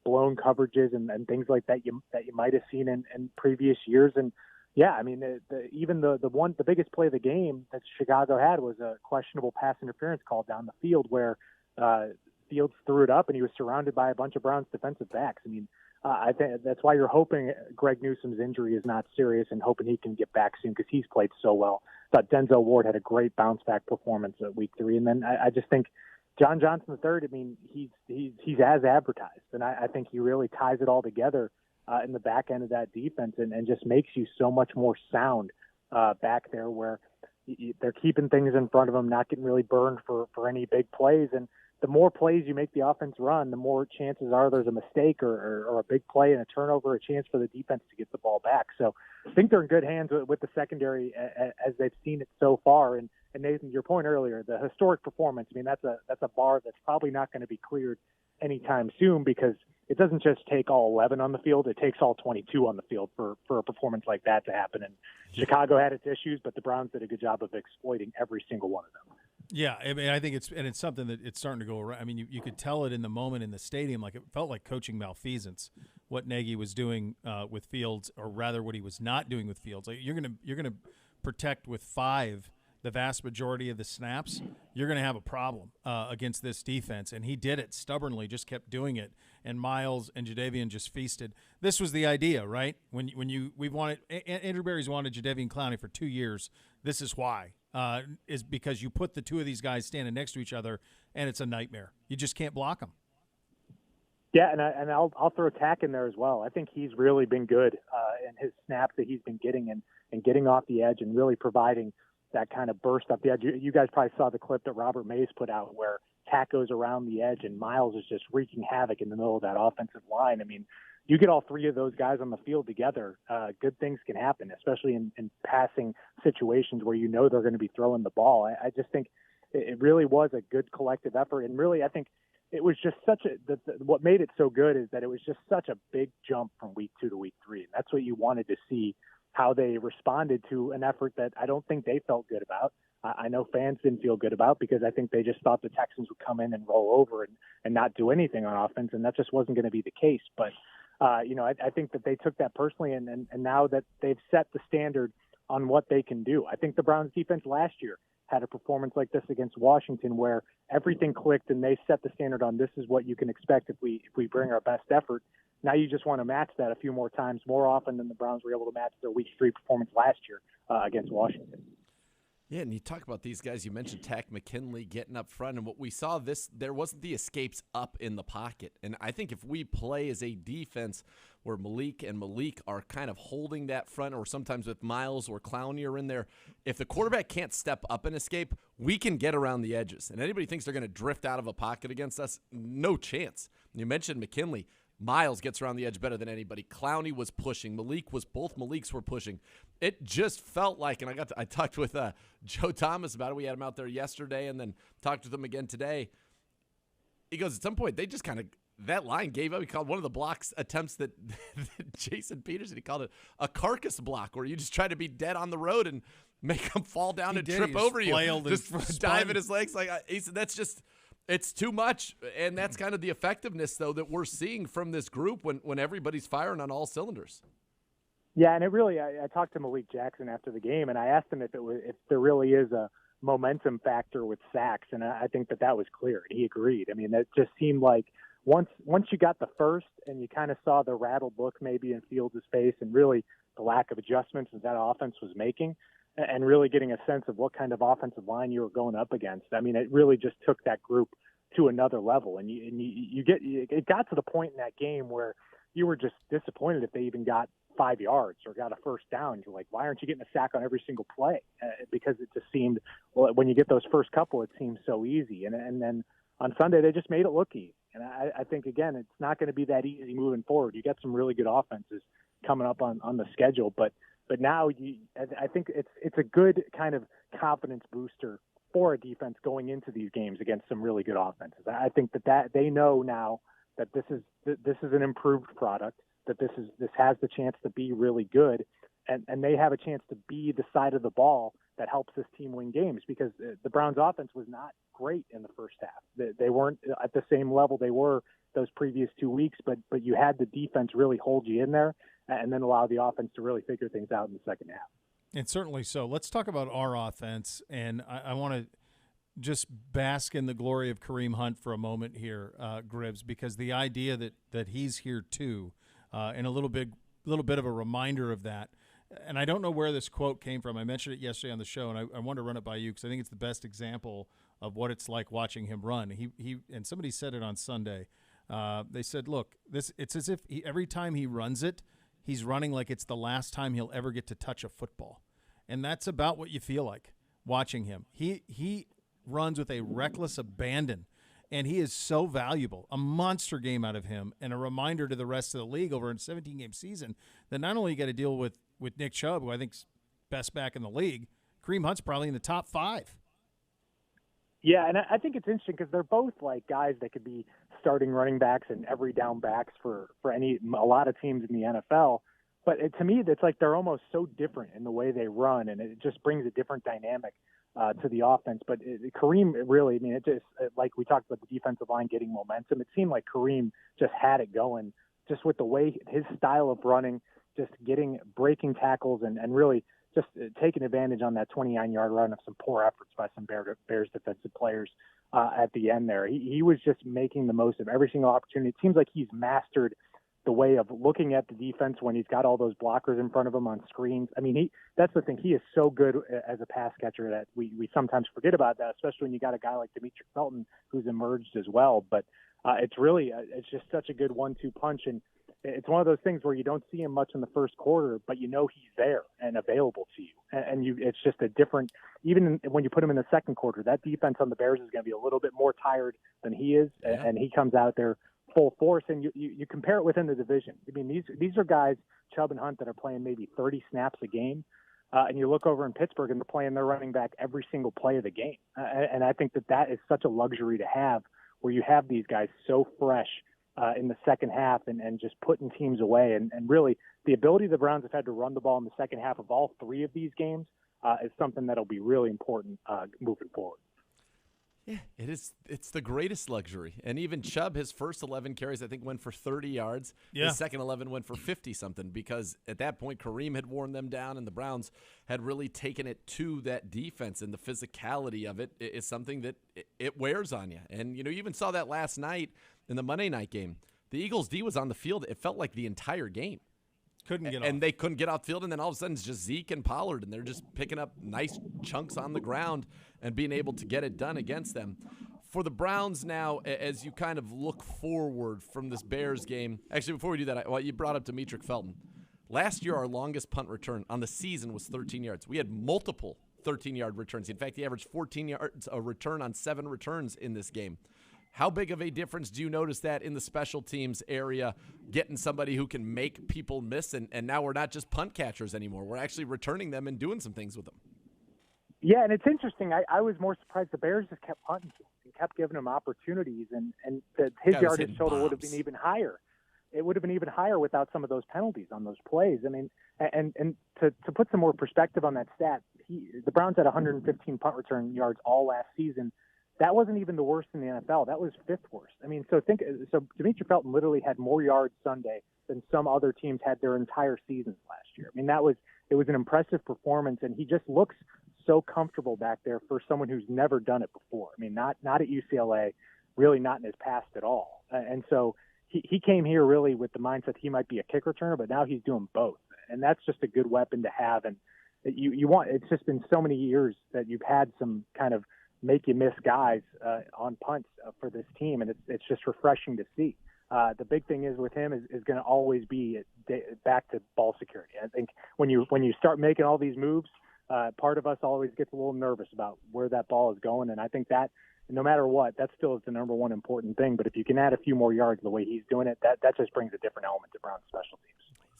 blown coverages and things like that you might have seen in previous years. And yeah, I mean, the biggest play of the game that Chicago had was a questionable pass interference call down the field where Fields threw it up and he was surrounded by a bunch of Browns defensive backs. I mean, I think that's why you're hoping Greg Newsome's injury is not serious and hoping he can get back soon because he's played so well. I thought Denzel Ward had a great bounce back performance at week 3, and then I just think John Johnson III, I mean, he's as advertised, and I think he really ties it all together in the back end of that defense and just makes you so much more sound back there where they're keeping things in front of them, not getting really burned for any big plays. And the more plays you make the offense run, the more chances are there's a mistake or a big play and a turnover, a chance for the defense to get the ball back. So I think they're in good hands with the secondary as they've seen it so far. And Nathan, your point earlier, the historic performance, I mean, that's a bar that's probably not going to be cleared anytime soon because it doesn't just take all 11 on the field. It takes all 22 on the field for a performance like that to happen. And Chicago had its issues, but the Browns did a good job of exploiting every single one of them. Yeah, I mean, I think it's something that it's starting to go around. I mean, you could tell it in the moment in the stadium, like it felt like coaching malfeasance, what Nagy was doing with Fields, or rather what he was not doing with Fields. Like you're gonna protect with 5 the vast majority of the snaps, you're going to have a problem against this defense. And he did it stubbornly, just kept doing it. And Miles and Jadeveon just feasted. This was the idea, right? We've wanted Andrew Berry's wanted Jadeveon Clowney for 2 years. This is why. Is because you put the two of these guys standing next to each other, and it's a nightmare. You just can't block them. Yeah, and I'll throw Tack in there as well. I think he's really been good in his snaps that he's been getting and getting off the edge and really providing that kind of burst off the edge. You guys probably saw the clip that Robert Mays put out where Tack goes around the edge and Miles is just wreaking havoc in the middle of that offensive line. I mean, you get all three of those guys on the field together, good things can happen, especially in passing situations where you know they're going to be throwing the ball. I just think it really was a good collective effort, and really I think it was just what made it so good is that it was just such a big jump from week 2 to week 3. And that's what you wanted to see, how they responded to an effort that I don't think they felt good about. I know fans didn't feel good about because I think they just thought the Texans would come in and roll over and not do anything on offense, and that just wasn't going to be the case. But, I think that they took that personally, and now that they've set the standard on what they can do. I think the Browns defense last year had a performance like this against Washington where everything clicked and they set the standard on this is what you can expect if we bring our best effort. Now you just want to match that a few more times, more often than the Browns were able to match their week 3 performance last year against Washington. Yeah, and you talk about these guys. You mentioned Tack McKinley getting up front, and what we saw there wasn't the escapes up in the pocket. And I think if we play as a defense where Malik and Malik are kind of holding that front, or sometimes with Miles or Clowney are in there, if the quarterback can't step up and escape, we can get around the edges. And anybody thinks they're going to drift out of a pocket against us, no chance. You mentioned McKinley. Miles gets around the edge better than anybody. Clowney was pushing. Both Maliks were pushing. It just felt like, and I talked with Joe Thomas about it. We had him out there yesterday and then talked with him again today. He goes, at some point, they just kind of, that line gave up. He called one of the blocks attempts that Jason Peterson, he called it a carcass block where you just try to be dead on the road and make them fall down and trip over you. Just dive at his legs. He said, that's just, it's too much, and that's kind of the effectiveness, though, that we're seeing from this group when everybody's firing on all cylinders. Yeah, and it really, I talked to Malik Jackson after the game, and I asked him if there really is a momentum factor with sacks, and I think that was clear, and he agreed. I mean, it just seemed like once you got the first and you kind of saw the rattled look maybe in Fields' face and really the lack of adjustments that offense was making, and really getting a sense of what kind of offensive line you were going up against. I mean, it really just took that group to another level. And it got to the point in that game where you were just disappointed if they even got 5 yards or got a first down. You're like, why aren't you getting a sack on every single play? Because it just seemed, well, when you get those first couple, it seems so easy. And then on Sunday, they just made it look easy. And I think, again, it's not going to be that easy moving forward. You got some really good offenses coming up on the schedule, but now I think it's a good kind of confidence booster for a defense going into these games against some really good offenses. I think that they know now that this is an improved product, that this has the chance to be really good, and they have a chance to be the side of the ball that helps this team win games, because the Browns offense was not great in the first half. They weren't at the same level they were those previous 2 weeks, but you had the defense really hold you in there and then allow the offense to really figure things out in the second half. And certainly so. Let's talk about our offense, and I want to just bask in the glory of Kareem Hunt for a moment here, Gribbs, because the idea that he's here too, and a little bit of a reminder of that. And I don't know where this quote came from. I mentioned it yesterday on the show, and I want to run it by you because I think it's the best example of what it's like watching him run. He and somebody said it on Sunday. They said, "Look, it's as if every time he runs it, he's running like it's the last time he'll ever get to touch a football." And that's about what you feel like watching him. He runs with a reckless abandon, and he is so valuable. A monster game out of him, and a reminder to the rest of the league over a 17-game season that not only you got to deal with Nick Chubb, who I think's best back in the league, Kareem Hunt's probably in the top 5. Yeah, and I think it's interesting because they're both like guys that could be starting running backs and every down backs for a lot of teams in the NFL. But to me, it's like they're almost so different in the way they run, and it just brings a different dynamic to the offense. But Kareem really, I mean, it just, like we talked about the defensive line getting momentum, it seemed like Kareem just had it going just with the way his style of running, just breaking tackles and really just taking advantage on that 29-yard run of some poor efforts by some Bears defensive players at the end there. He was just making the most of every single opportunity. It seems like he's mastered the way of looking at the defense when he's got all those blockers in front of him on screens. I mean, that's the thing. He is so good as a pass catcher that we sometimes forget about that, especially when you got a guy like Demetric Felton who's emerged as well. But it's really it's just such a good 1-2 punch. And it's one of those things where you don't see him much in the first quarter, but you know he's there and available to you. And it's just a different – even when you put him in the second quarter, that defense on the Bears is going to be a little bit more tired than he is, and he comes out there full force. And you compare it within the division. I mean, these are guys, Chubb and Hunt, that are playing maybe 30 snaps a game. And you look over in Pittsburgh, and they're playing their running back every single play of the game. And I think that is such a luxury to have, where you have these guys so fresh in the second half and just putting teams away. And really, the ability the Browns have had to run the ball in the second half of all three of these games is something that'll be really important moving forward. Yeah, it is. It's the greatest luxury. And even Chubb, his first 11 carries, I think, went for 30 yards. Yeah. His second 11 went for 50-something, because at that point, Kareem had worn them down, and the Browns had really taken it to that defense. And the physicality of it is something that it wears on you. And, you even saw that last night in the Monday night game. The Eagles' D was on the field. It felt like the entire game. Couldn't get off. And they couldn't get off field, and then all of a sudden it's just Zeke and Pollard, and they're just picking up nice chunks on the ground and being able to get it done against them. For the Browns now, as you kind of look forward from this Bears game, actually, before we do that, you brought up Demetric Felton. Last year, our longest punt return on the season was 13 yards. We had multiple 13-yard returns. In fact, he averaged 14 yards a return on 7 returns in this game. How big of a difference do you notice that in the special teams area, getting somebody who can make people miss? And now we're not just punt catchers anymore. We're actually returning them and doing some things with them. Yeah, and it's interesting. I was more surprised the Bears just kept punting and kept giving him opportunities, and his yardage total would have been even higher. It would have been even higher without some of those penalties on those plays. I mean, and to put some more perspective on that stat, the Browns had 115 punt return yards all last season. That wasn't even the worst in the NFL. That was fifth worst. I mean, so Demetric Felton literally had more yards Sunday than some other teams had their entire seasons last year. I mean, it was an impressive performance, and he just looks so comfortable back there for someone who's never done it before. I mean, not at UCLA, really not in his past at all. And so he came here really with the mindset he might be a kick returner, but now he's doing both, and that's just a good weapon to have. And it's just been so many years that you've had some kind of make you miss guys on punts for this team, and it's just refreshing to see. The big thing is with him is going to always be back to ball security. I think when you start making all these moves, part of us always gets a little nervous about where that ball is going, and I think that no matter what, that still is the number one important thing. But if you can add a few more yards the way he's doing it, that just brings a different element to Browns special teams.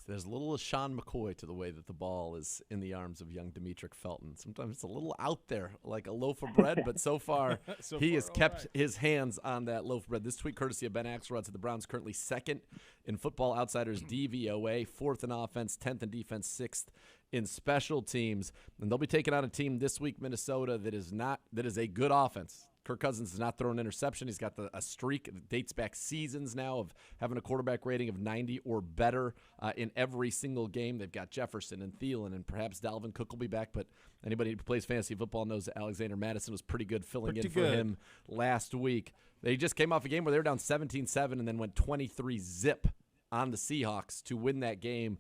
There's a little of Sean McCoy to the way that the ball is in the arms of young Demetric Felton. Sometimes it's a little out there, like a loaf of bread, but so far he has kept his hands on that loaf of bread. This tweet courtesy of Ben Axelrod said the Browns currently second in Football Outsiders DVOA, fourth in offense, 10th in defense, sixth in special teams. And they'll be taking on a team this week, Minnesota, that is a good offense. Kirk Cousins has not thrown an interception. He's got a streak that dates back seasons now of having a quarterback rating of 90 or better in every single game. They've got Jefferson and Thielen, and perhaps Dalvin Cook will be back, but anybody who plays fantasy football knows that Alexander Mattison was pretty good filling in for him last week. They just came off a game where they were down 17-7 and then went 23-0 on the Seahawks to win that game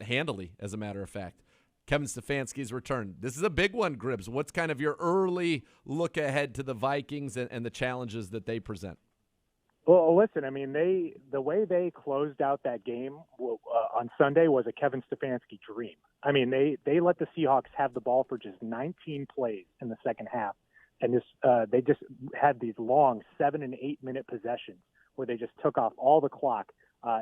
handily, as a matter of fact. Kevin Stefanski's return. This is a big one, Gribbs. What's kind of your early look ahead to the Vikings and the challenges that they present? Well, listen, I mean, the way they closed out that game on Sunday was a Kevin Stefanski dream. I mean, they let the Seahawks have the ball for just 19 plays in the second half, and they just had these long 7- and 8-minute possessions where they just took off all the clock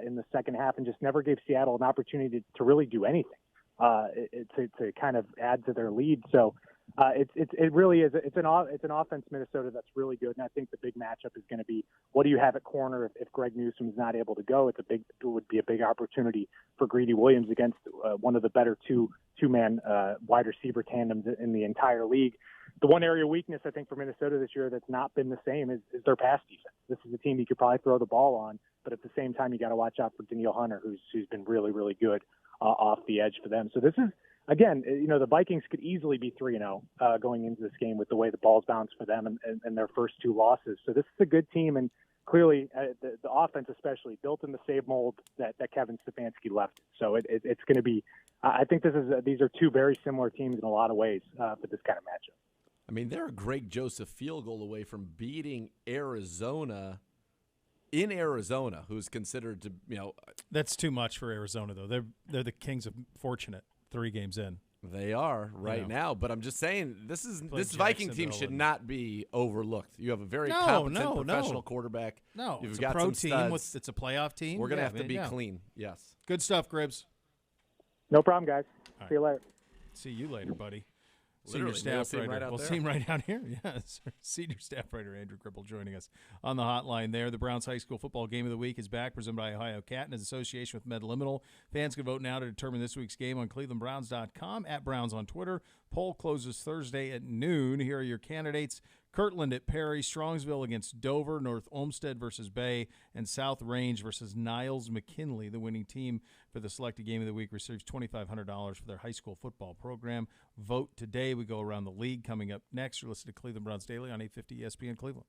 in the second half and just never gave Seattle an opportunity to really do anything. To kind of add to their lead. So it really is. It's an offense, Minnesota, that's really good. And I think the big matchup is going to be, what do you have at corner if Greg Newsom's not able to go? It would be a big opportunity for Greedy Williams against one of the better two-man wide receiver tandems in the entire league. The one area of weakness, I think, for Minnesota this year that's not been the same is their pass defense. This is a team you could probably throw the ball on, but at the same time, you got to watch out for Danielle Hunter, who's been really, really good off the edge for them. So this is again, the Vikings could easily be 3-0 going into this game with the way the ball's bounced for them and their first 2 losses. So this is a good team, and clearly the offense especially built in the same mold that Kevin Stefanski left. So it's going to be I think these are 2 very similar teams in a lot of ways for this kind of matchup. I mean, they're a Greg Joseph field goal away from beating Arizona in Arizona, who's considered to, That's too much for Arizona, though. They're the kings of fortunate 3 games in. They are right now, but I'm just saying this Viking team should not be overlooked. You have a very competent professional quarterback. No, you've it's got a pro some team. studs. It's a playoff team. We're gonna have to be clean. Yes. Good stuff, Gribbs. No problem, guys. All See you later. See you later, buddy. Literally, Senior staff writer. we'll See him right out here. Yes. Senior staff writer Andrew Cripple joining us on the hotline there. The Browns High School Football Game of the Week is back, presented by Ohio Cat in association with MedLiminal. Fans can vote now to determine this week's game on clevelandbrowns.com, at Browns on Twitter. Poll closes Thursday at noon. Here are your candidates. Kirtland at Perry, Strongsville against Dover, North Olmsted versus Bay, and South Range versus Niles McKinley. The winning team for the selected game of the week receives $2,500 for their high school football program. Vote today. We go around the league. Coming up next, you're listening to Cleveland Browns Daily on 850 ESPN Cleveland.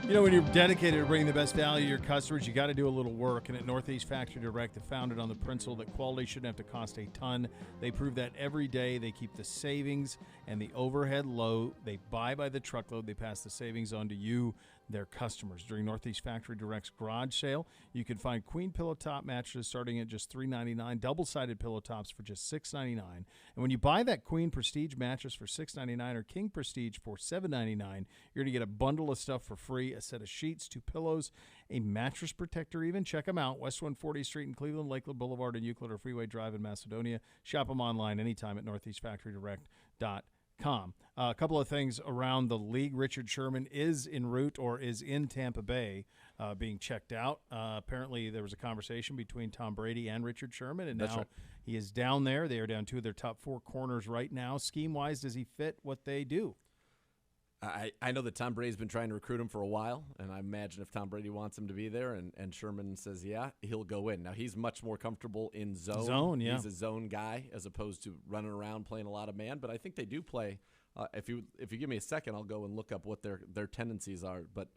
You know, when you're dedicated to bringing the best value to your customers, you got to do a little work. And at Northeast Factory Direct, they're founded on the principle that quality shouldn't have to cost a ton. They prove that every day. They keep the savings and the overhead low. They buy by the truckload. They pass the savings on to you, their customers. During Northeast Factory Direct's garage sale, you can find queen pillow top mattresses starting at just $3.99, double-sided pillow tops for just $6.99. And when you buy that Queen Prestige mattress for $6.99 or King Prestige for $7.99, you're going to get a bundle of stuff for free, a set of sheets, 2 pillows, a mattress protector even. Check them out, West 140th Street in Cleveland, Lakeland Boulevard in Euclid, or Freeway Drive in Macedonia. Shop them online anytime at northeastfactorydirect.com. A couple of things around the league. Richard Sherman is en route or is in Tampa Bay being checked out. Apparently there was a conversation between Tom Brady and Richard Sherman, and now he is down there. They are down 2 of their top 4 corners right now. Scheme-wise, does he fit what they do? I know that Tom Brady's been trying to recruit him for a while, and I imagine if Tom Brady wants him to be there and Sherman says, yeah, he'll go in. Now, he's much more comfortable in zone. Yeah. He's a zone guy as opposed to running around playing a lot of man, but I think they do play. If you give me a second, I'll go and look up what their tendencies are. But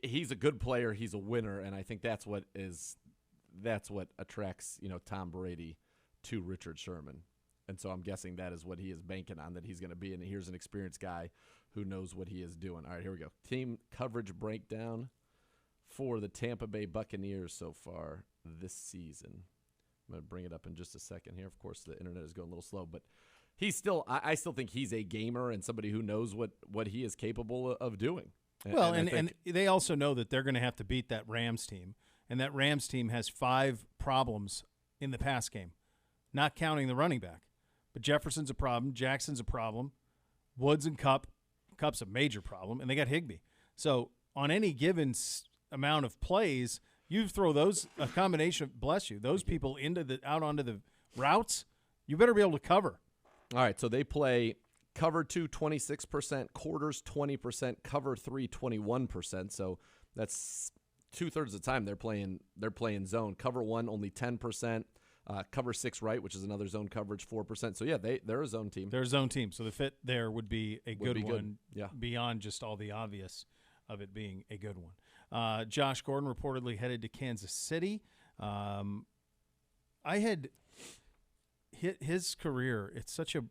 he's a good player. He's a winner, and I think that's what attracts Tom Brady to Richard Sherman. And so I'm guessing that is what he is banking on, that he's going to be. And here's an experienced guy who knows what he is doing. All right, here we go. Team coverage breakdown for the Tampa Bay Buccaneers so far this season. I'm going to bring it up in just a second here. Of course, the internet is going a little slow, but he's still. I still think he's a gamer and somebody who knows what he is capable of doing. And they also know that they're going to have to beat that Rams team, and that Rams team has 5 problems in the pass game, not counting the running back. But Jefferson's a problem. Jackson's a problem. Woods and Cup's a major problem, and they got Higbee. So on any given amount of plays, you throw a combination of, bless you, those people out onto the routes, you better be able to cover. All right, so they play cover 2 26%, quarters 20%, cover 3 21%. So that's 2/3 of the time they're playing zone. Cover 1 only 10%. Cover 6 right, which is another zone coverage, 4%. So, yeah, they're a zone team. They're a zone team. So the fit there would be a good one, yeah, beyond just all the obvious of it being a good one. Josh Gordon reportedly headed to Kansas City. I had hit his career. It's such a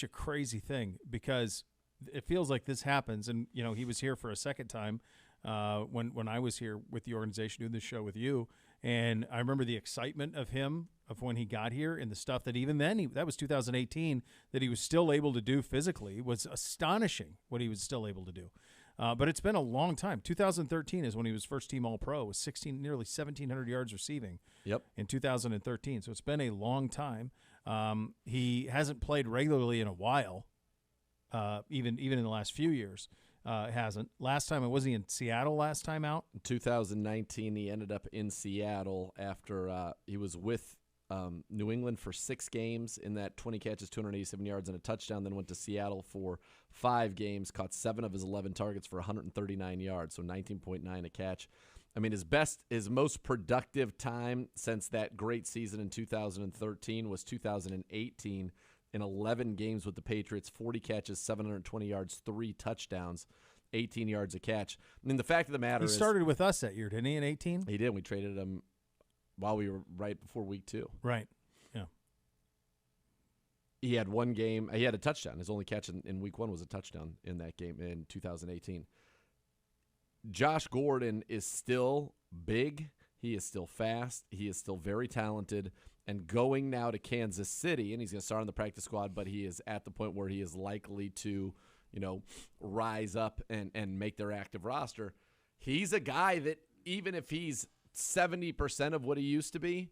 crazy thing because it feels like this happens. And, he was here for a second time when I was here with the organization doing this show with you. And I remember the excitement of him, of when he got here, and the stuff that even then, that was 2018, that he was still able to do physically was astonishing what he was still able to do. But it's been a long time. 2013 is when he was first-team All-Pro, with nearly 1,700 yards receiving in 2013. So it's been a long time. He hasn't played regularly in a while, even in the last few years. Hasn't. Last time, was he in Seattle last time out? 2019, he ended up in Seattle after he was with New England for 6 games. In that, 20 catches, 287 yards, and a touchdown. Then went to Seattle for 5 games, caught 7 of his 11 targets for 139 yards, so 19.9 a catch. I mean, his most productive time since that great season in 2013 was 2018. In 11 games with the Patriots, 40 catches, 720 yards, 3 touchdowns, 18 yards a catch. I mean, the fact of the matter is, he started with us that year, didn't he, in 18? He did. We traded him while we were right before week 2. Right, yeah. He had 1 game. He had a touchdown. His only catch in week 1 was a touchdown in that game in 2018. Josh Gordon is still big. He is still fast. He is still very talented. And going now to Kansas City, and he's going to start on the practice squad, but he is at the point where he is likely to, rise up and make their active roster. He's a guy that even if he's 70% of what he used to be,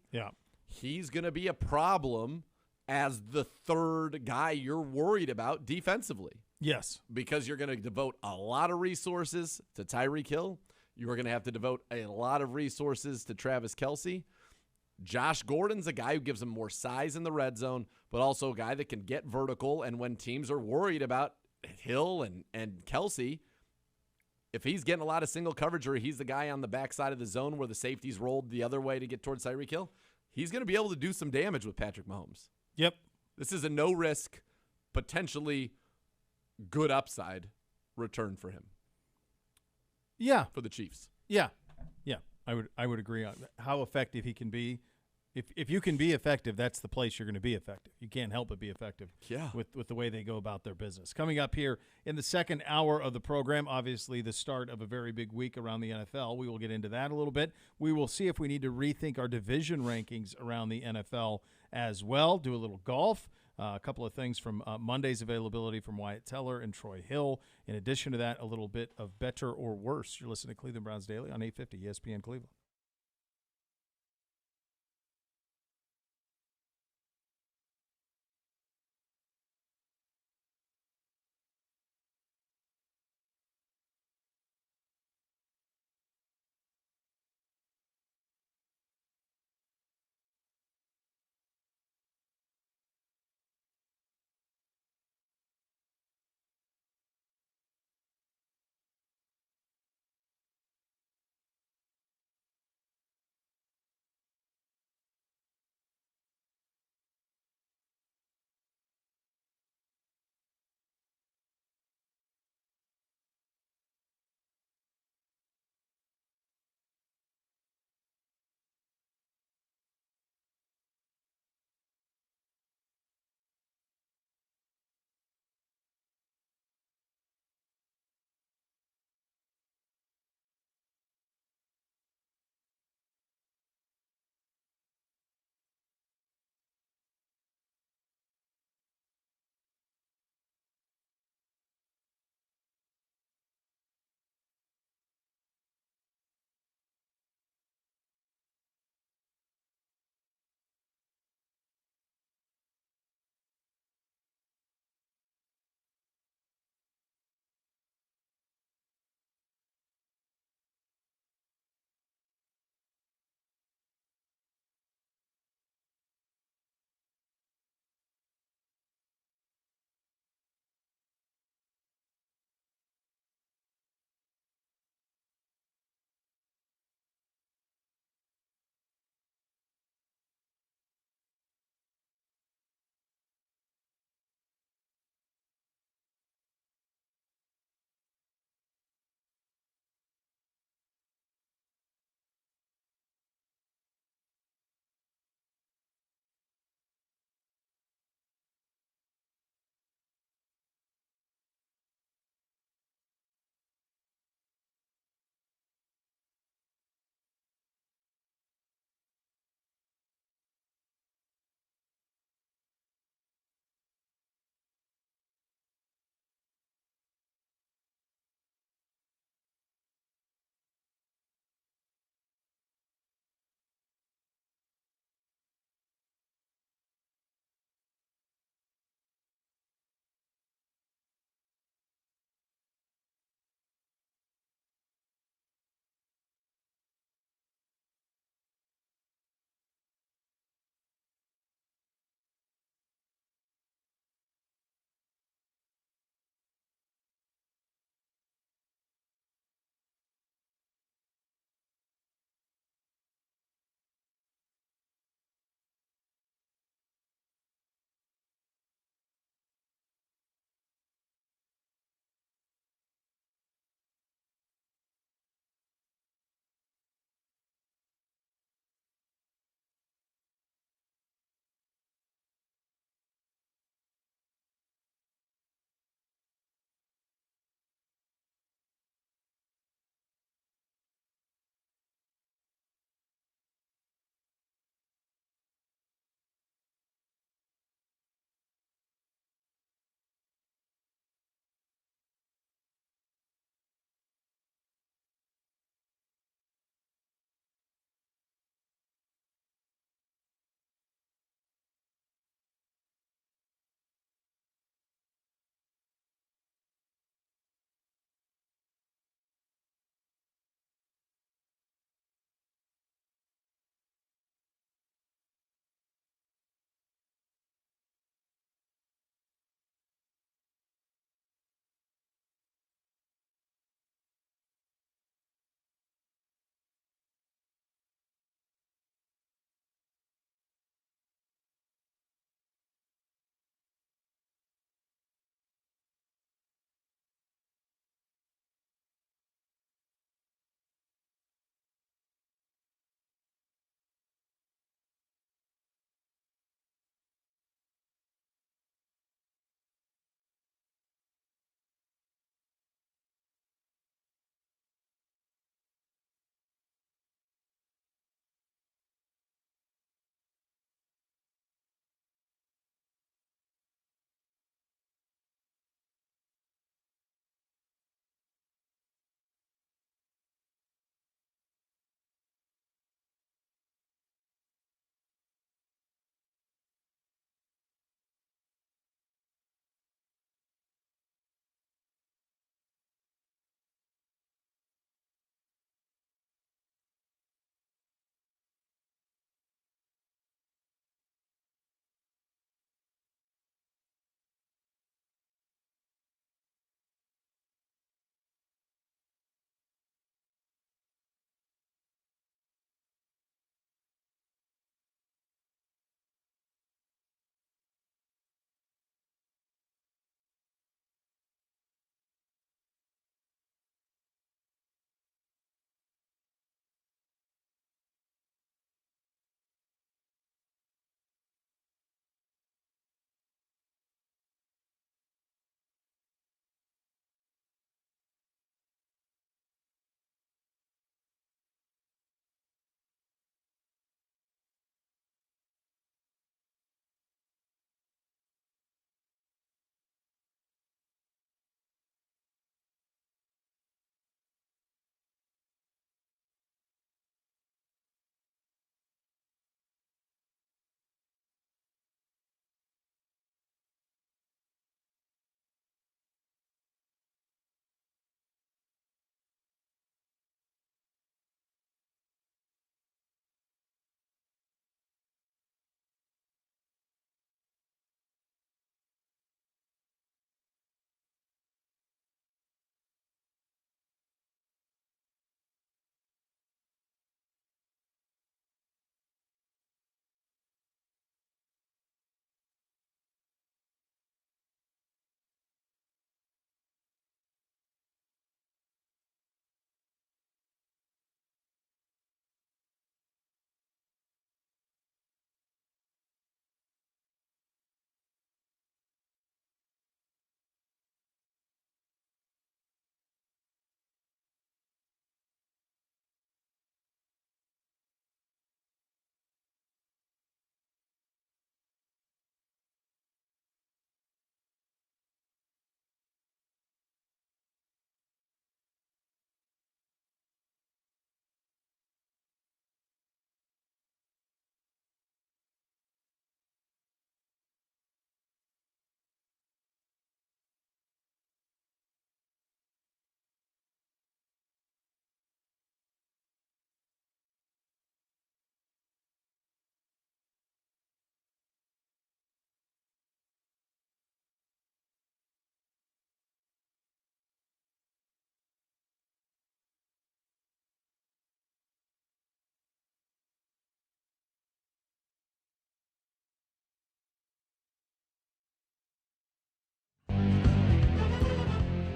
he's going to be a problem as the third guy you're worried about defensively. Yes. Because you're going to devote a lot of resources to Tyreek Hill. You're going to have to devote a lot of resources to Travis Kelce. Josh Gordon's a guy who gives them more size in the red zone, but also a guy that can get vertical. And when teams are worried about Hill and Kelce, if he's getting a lot of single coverage or he's the guy on the backside of the zone where the safety's rolled the other way to get towards Tyreek Hill, he's going to be able to do some damage with Patrick Mahomes. Yep. This is a no-risk, potentially good upside return for him. Yeah. for the Chiefs. Yeah. I would agree on how effective he can be. If you can be effective, that's the place you're going to be effective. You can't help but be effective with the way they go about their business. Coming up here in the second hour of the program, obviously the start of a very big week around the NFL. We will get into that a little bit. We will see if we need to rethink our division rankings around the NFL as well, do a little golf. A couple of things from Monday's availability from Wyatt Teller and Troy Hill. In addition to that, a little bit of better or worse. You're listening to Cleveland Browns Daily on 850 ESPN Cleveland.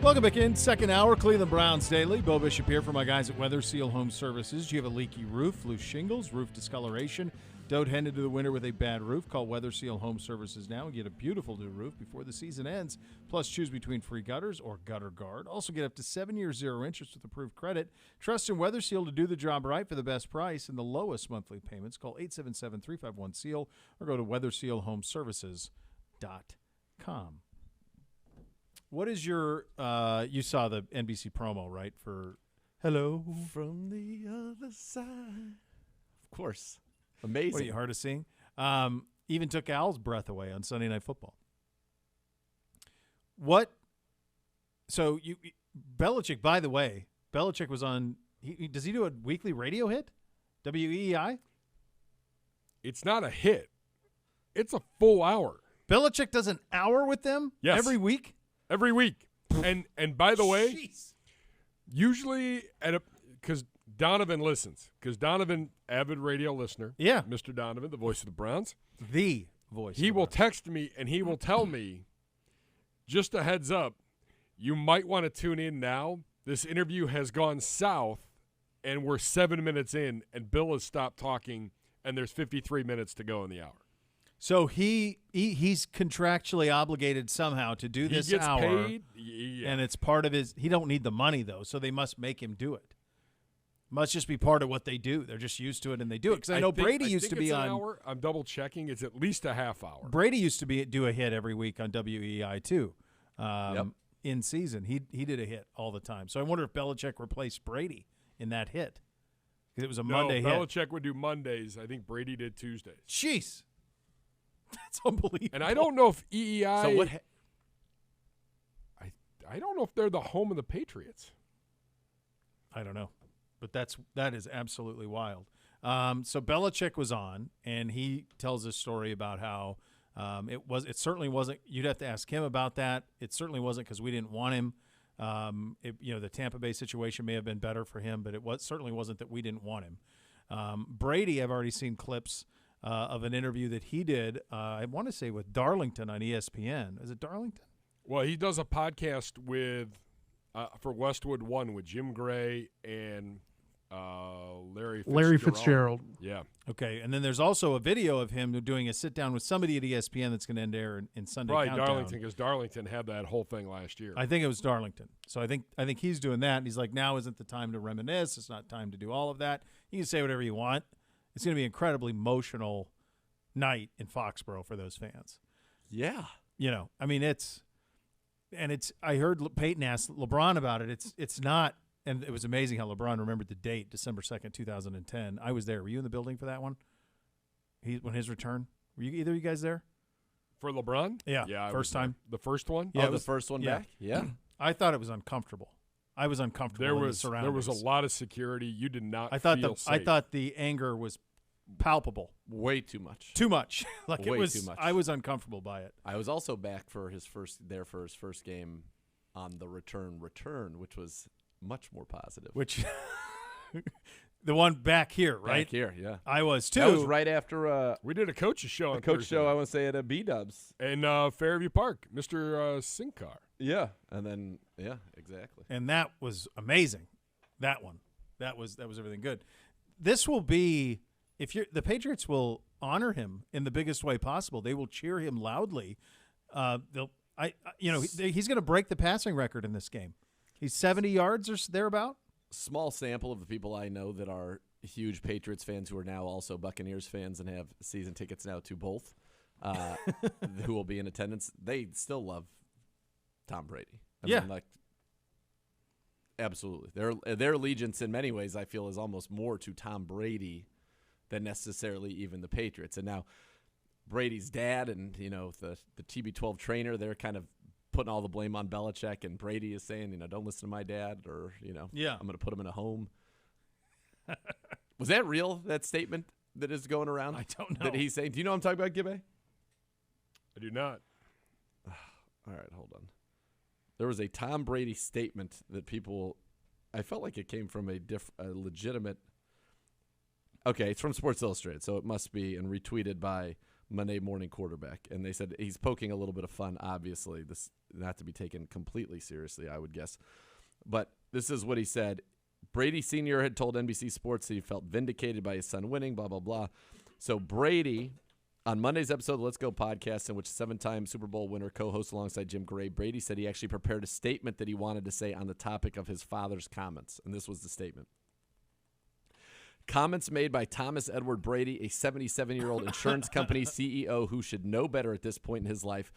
Welcome back in. Second hour, Cleveland Browns Daily. Beau Bishop here for my guys at Weather Seal Home Services. Do you have a leaky roof, loose shingles, roof discoloration? Don't head into the winter with a bad roof. Call Weather Seal Home Services now and get a beautiful new roof before the season ends. Plus, choose between free gutters or Gutter Guard. Also, get up to 7 years, 0 interest with approved credit. Trust in Weather Seal to do the job right for the best price and the lowest monthly payments. Call 877-351-SEAL or go to weathersealhomeservices.com. What is your you saw the NBC promo, right, for Hello From the Other Side. Of course. Amazing. What are you hard to sing? Even took Al's breath away on Sunday Night Football. What? So Belichick, by the way, Belichick was on. Does he do a weekly radio hit? WEEI? It's not a hit. It's a full hour. Belichick does an hour with them every week? Every week. And by the way, Jeez. usually because Donovan listens. Because Donovan, avid radio listener. Yeah. Mr. Donovan, the voice of the Browns. The voice. He will text me and he will tell me, just a heads up, you might want to tune in now. This interview has gone south and we're 7 minutes in and Bill has stopped talking and there's 53 minutes to go in the hour. So he's contractually obligated somehow to do this hour. He gets paid. Yeah. And it's part of his – he don't need the money, though, so they must make him do it. Must just be part of what they do. They're just used to it, and they do it. Because I know Brady used to be on – hour. I'm double-checking. It's at least a half hour. Brady used to do a hit every week on WEI, too, in season. He did a hit all the time. So I wonder if Belichick replaced Brady in that hit because it was a Monday hit. Belichick would do Mondays. I think Brady did Tuesdays. Jeez. That's unbelievable. And I don't know if EEI. So what? I don't know if they're the home of the Patriots. I don't know, but that is absolutely wild. So Belichick was on, and he tells this story about how it certainly wasn't. You'd have to ask him about that. It certainly wasn't because we didn't want him. The Tampa Bay situation may have been better for him, but certainly wasn't that we didn't want him. Brady, I've already seen clips of an interview that he did, I want to say with Darlington on ESPN. Is it Darlington? Well, he does a podcast for Westwood One with Jim Gray and Larry Fitzgerald. Yeah. Okay, and then there's also a video of him doing a sit-down with somebody at ESPN that's going to end air in Sunday Right, Countdown. Darlington, because Darlington had that whole thing last year. I think it was Darlington. So I think he's doing that, and he's like, now isn't the time to reminisce. It's not time to do all of that. You can say whatever you want. It's going to be an incredibly emotional night in Foxborough for those fans. Yeah. I mean, I heard Peyton ask LeBron about it. It's not, and it was amazing how LeBron remembered the date, December 2nd, 2010. I was there. Were you in the building for that one? When his return? Were either of you guys there? For LeBron? Yeah. Yeah. First time? The first one? Yeah, the first one back? Yeah. I thought it was uncomfortable. I was uncomfortable in the surroundings. There was a lot of security. You did not I thought feel safe. I thought the anger was palpable. Way too much. Too much. Way too much. I was uncomfortable by it. I was also back for his first game on the return, which was much more positive. Which the one back here, right? Back here, yeah. I was too. That was right after we did a coach's show on coach Thursday. show, I want to say at a B-Dubs. In Fairview Park, Mr. Sinkar. Yeah. And then exactly. And that was amazing. That one. That was everything good. This will be the Patriots will honor him in the biggest way possible. They will cheer him loudly. He's going to break the passing record in this game. He's 70 yards or thereabout. Small sample of the people I know that are huge Patriots fans who are now also Buccaneers fans and have season tickets now to both, who will be in attendance. They still love Tom Brady. I mean, absolutely. Their allegiance in many ways, I feel, is almost more to Tom Brady than necessarily even the Patriots. And now Brady's dad and, the TB12 trainer, they're kind of putting all the blame on Belichick, and Brady is saying, don't listen to my dad, or, I'm going to put him in a home. Was that real, that statement that is going around? I don't know. That he's saying, do you know what I'm talking about, Gibbe? I do not. All right, hold on. There was a Tom Brady statement that I felt like it came from a legitimate. Okay, it's from Sports Illustrated, so it must be, and retweeted by Monday morning quarterback. And they said he's poking a little bit of fun, obviously. This not to be taken completely seriously, I would guess. But this is what he said. Brady Sr. had told NBC Sports that he felt vindicated by his son winning, blah, blah, blah. So Brady, on Monday's episode of the Let's Go podcast, in which 7-time Super Bowl winner co-host alongside Jim Gray, Brady said he actually prepared a statement that he wanted to say on the topic of his father's comments. And this was the statement. Comments made by Thomas Edward Brady, a 77-year-old insurance company CEO who should know better at this point in his life,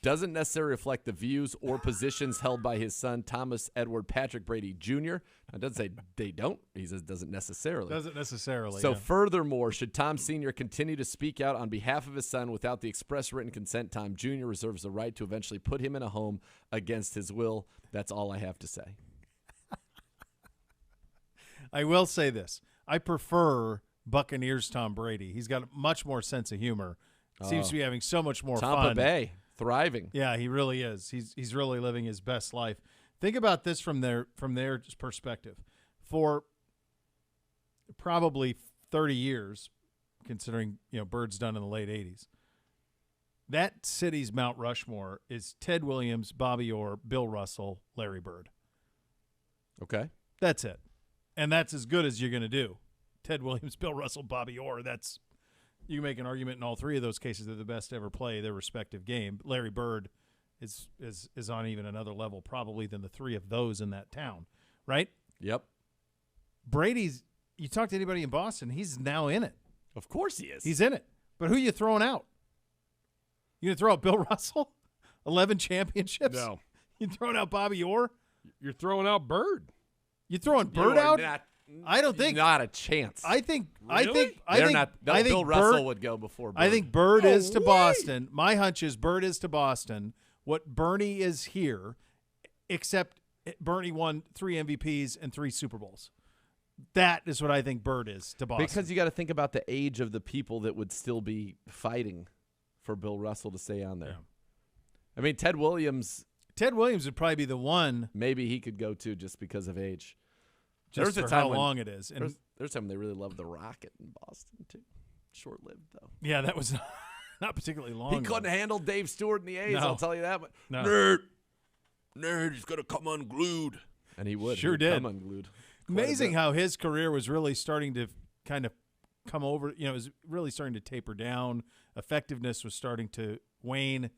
doesn't necessarily reflect the views or positions held by his son, Thomas Edward Patrick Brady Jr. It doesn't say they don't. He says doesn't necessarily. Doesn't necessarily. So yeah. Furthermore, should Tom Sr. continue to speak out on behalf of his son without the express written consent, Tom Jr. reserves the right to eventually put him in a home against his will. That's all I have to say. I will say this. I prefer Buccaneers Tom Brady. He's got much more sense of humor. Seems to be having so much more fun. Tampa Bay, thriving. Yeah, he really is. He's really living his best life. Think about this from their perspective. For probably 30 years, considering Bird's done in the late 80s, that city's Mount Rushmore is Ted Williams, Bobby Orr, Bill Russell, Larry Bird. Okay. That's it. And that's as good as you're going to do. Ted Williams, Bill Russell, Bobby Orr. You can make an argument in all three of those cases they're the best to ever play their respective game. Larry Bird is on even another level probably than the three of those in that town, right? Yep. Brady's. You talk to anybody in Boston, he's now in it. Of course he is. He's in it. But who are you throwing out? You going to throw out Bill Russell? 11 championships? No. You throwing out Bobby Orr? You're throwing out Bird. You throwing Bird out? I don't think. Not a chance. I think. Really? I think. Bill Russell would go before Bird. I think Bird No is to way. Boston. My hunch is Bird is to Boston what Bernie is here, except Bernie won 3 MVPs and 3 Super Bowls. That is what I think Bird is to Boston. Because you got to think about the age of the people that would still be fighting for Bill Russell to stay on there. Yeah. I mean, Ted Williams would probably be the one. maybe he could go too just because of age. Just There's for a time how when- long it is. And There's a time they really loved the Rocket in Boston too. Short-lived though. yeah, that was not particularly long. He couldn't handle Dave Stewart in the A's. No. I'll tell you that. But No. nerd, he's gonna come unglued, and he would. Sure He would did. come unglued. Quite a Amazing bit. how his career was really starting to kind of come over. It was really starting to taper down. Effectiveness was starting to wane,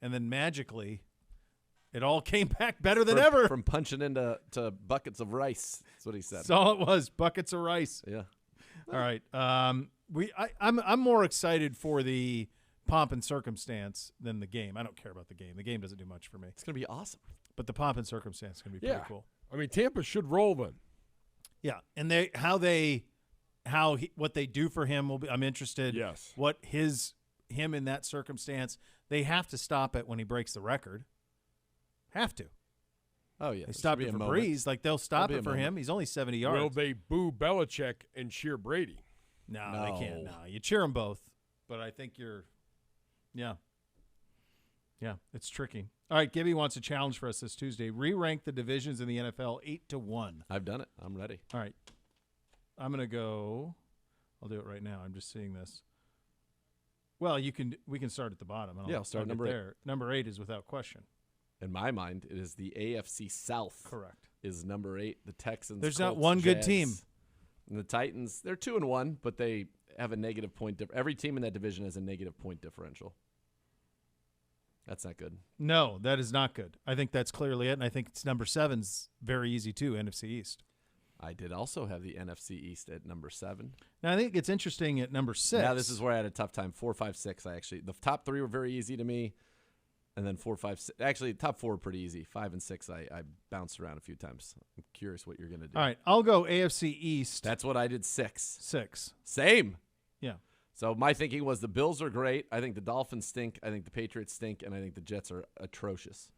and then magically, it all came back better than ever. From punching into buckets of rice. That's what he said. That's all it was. Buckets of rice. Yeah. All right. I'm more excited for the pomp and circumstance than the game. I don't care about the game. The game doesn't do much for me. It's gonna be awesome. But the pomp and circumstance is going to be Yeah. pretty cool. I mean, Tampa should roll then. Yeah, and what they do for him will be. I'm interested. Yes. What him in that circumstance, they have to stop it when he breaks the record. Have to. Oh yeah. They stopped it for Breeze. Like they'll stop There'll it be a for him. moment. He's only 70 yards. Will they boo Belichick and cheer Brady? No, No. they can't. No, you cheer them both. But I think yeah, it's tricky. All right, Gibby wants a challenge for us this Tuesday. Re-rank the divisions in the NFL 8-1. I've done it. I'm ready. All right, I'm gonna go. I'll do it right now. I'm just seeing this. Well, we can start at the bottom. Yeah, I'll start get number 8. there. Number 8 is without question. In my mind, it is the AFC South. Correct. Is number 8. The Texans. There's not Colts, one good Jags, team. And the Titans. They're 2-1, but they have a negative point. Every team in that division has a negative point differential. That's not good. No, that is not good. I think that's clearly it, and I think it's number 7's very easy too. NFC East. I did also have the NFC East at number 7. Now I think it's interesting at number 6. Now this is where I had a tough time. 4, 5, 6. The top 3 were very easy to me, and then 4, 5, 6. Actually, top 4 were pretty easy. 5 and 6, I bounced around a few times. I'm curious what you're gonna do. All right, I'll go AFC East. That's what I did. 6. 6. Same. Yeah. So my thinking was the Bills are great. I think the Dolphins stink. I think the Patriots stink, and I think the Jets are atrocious.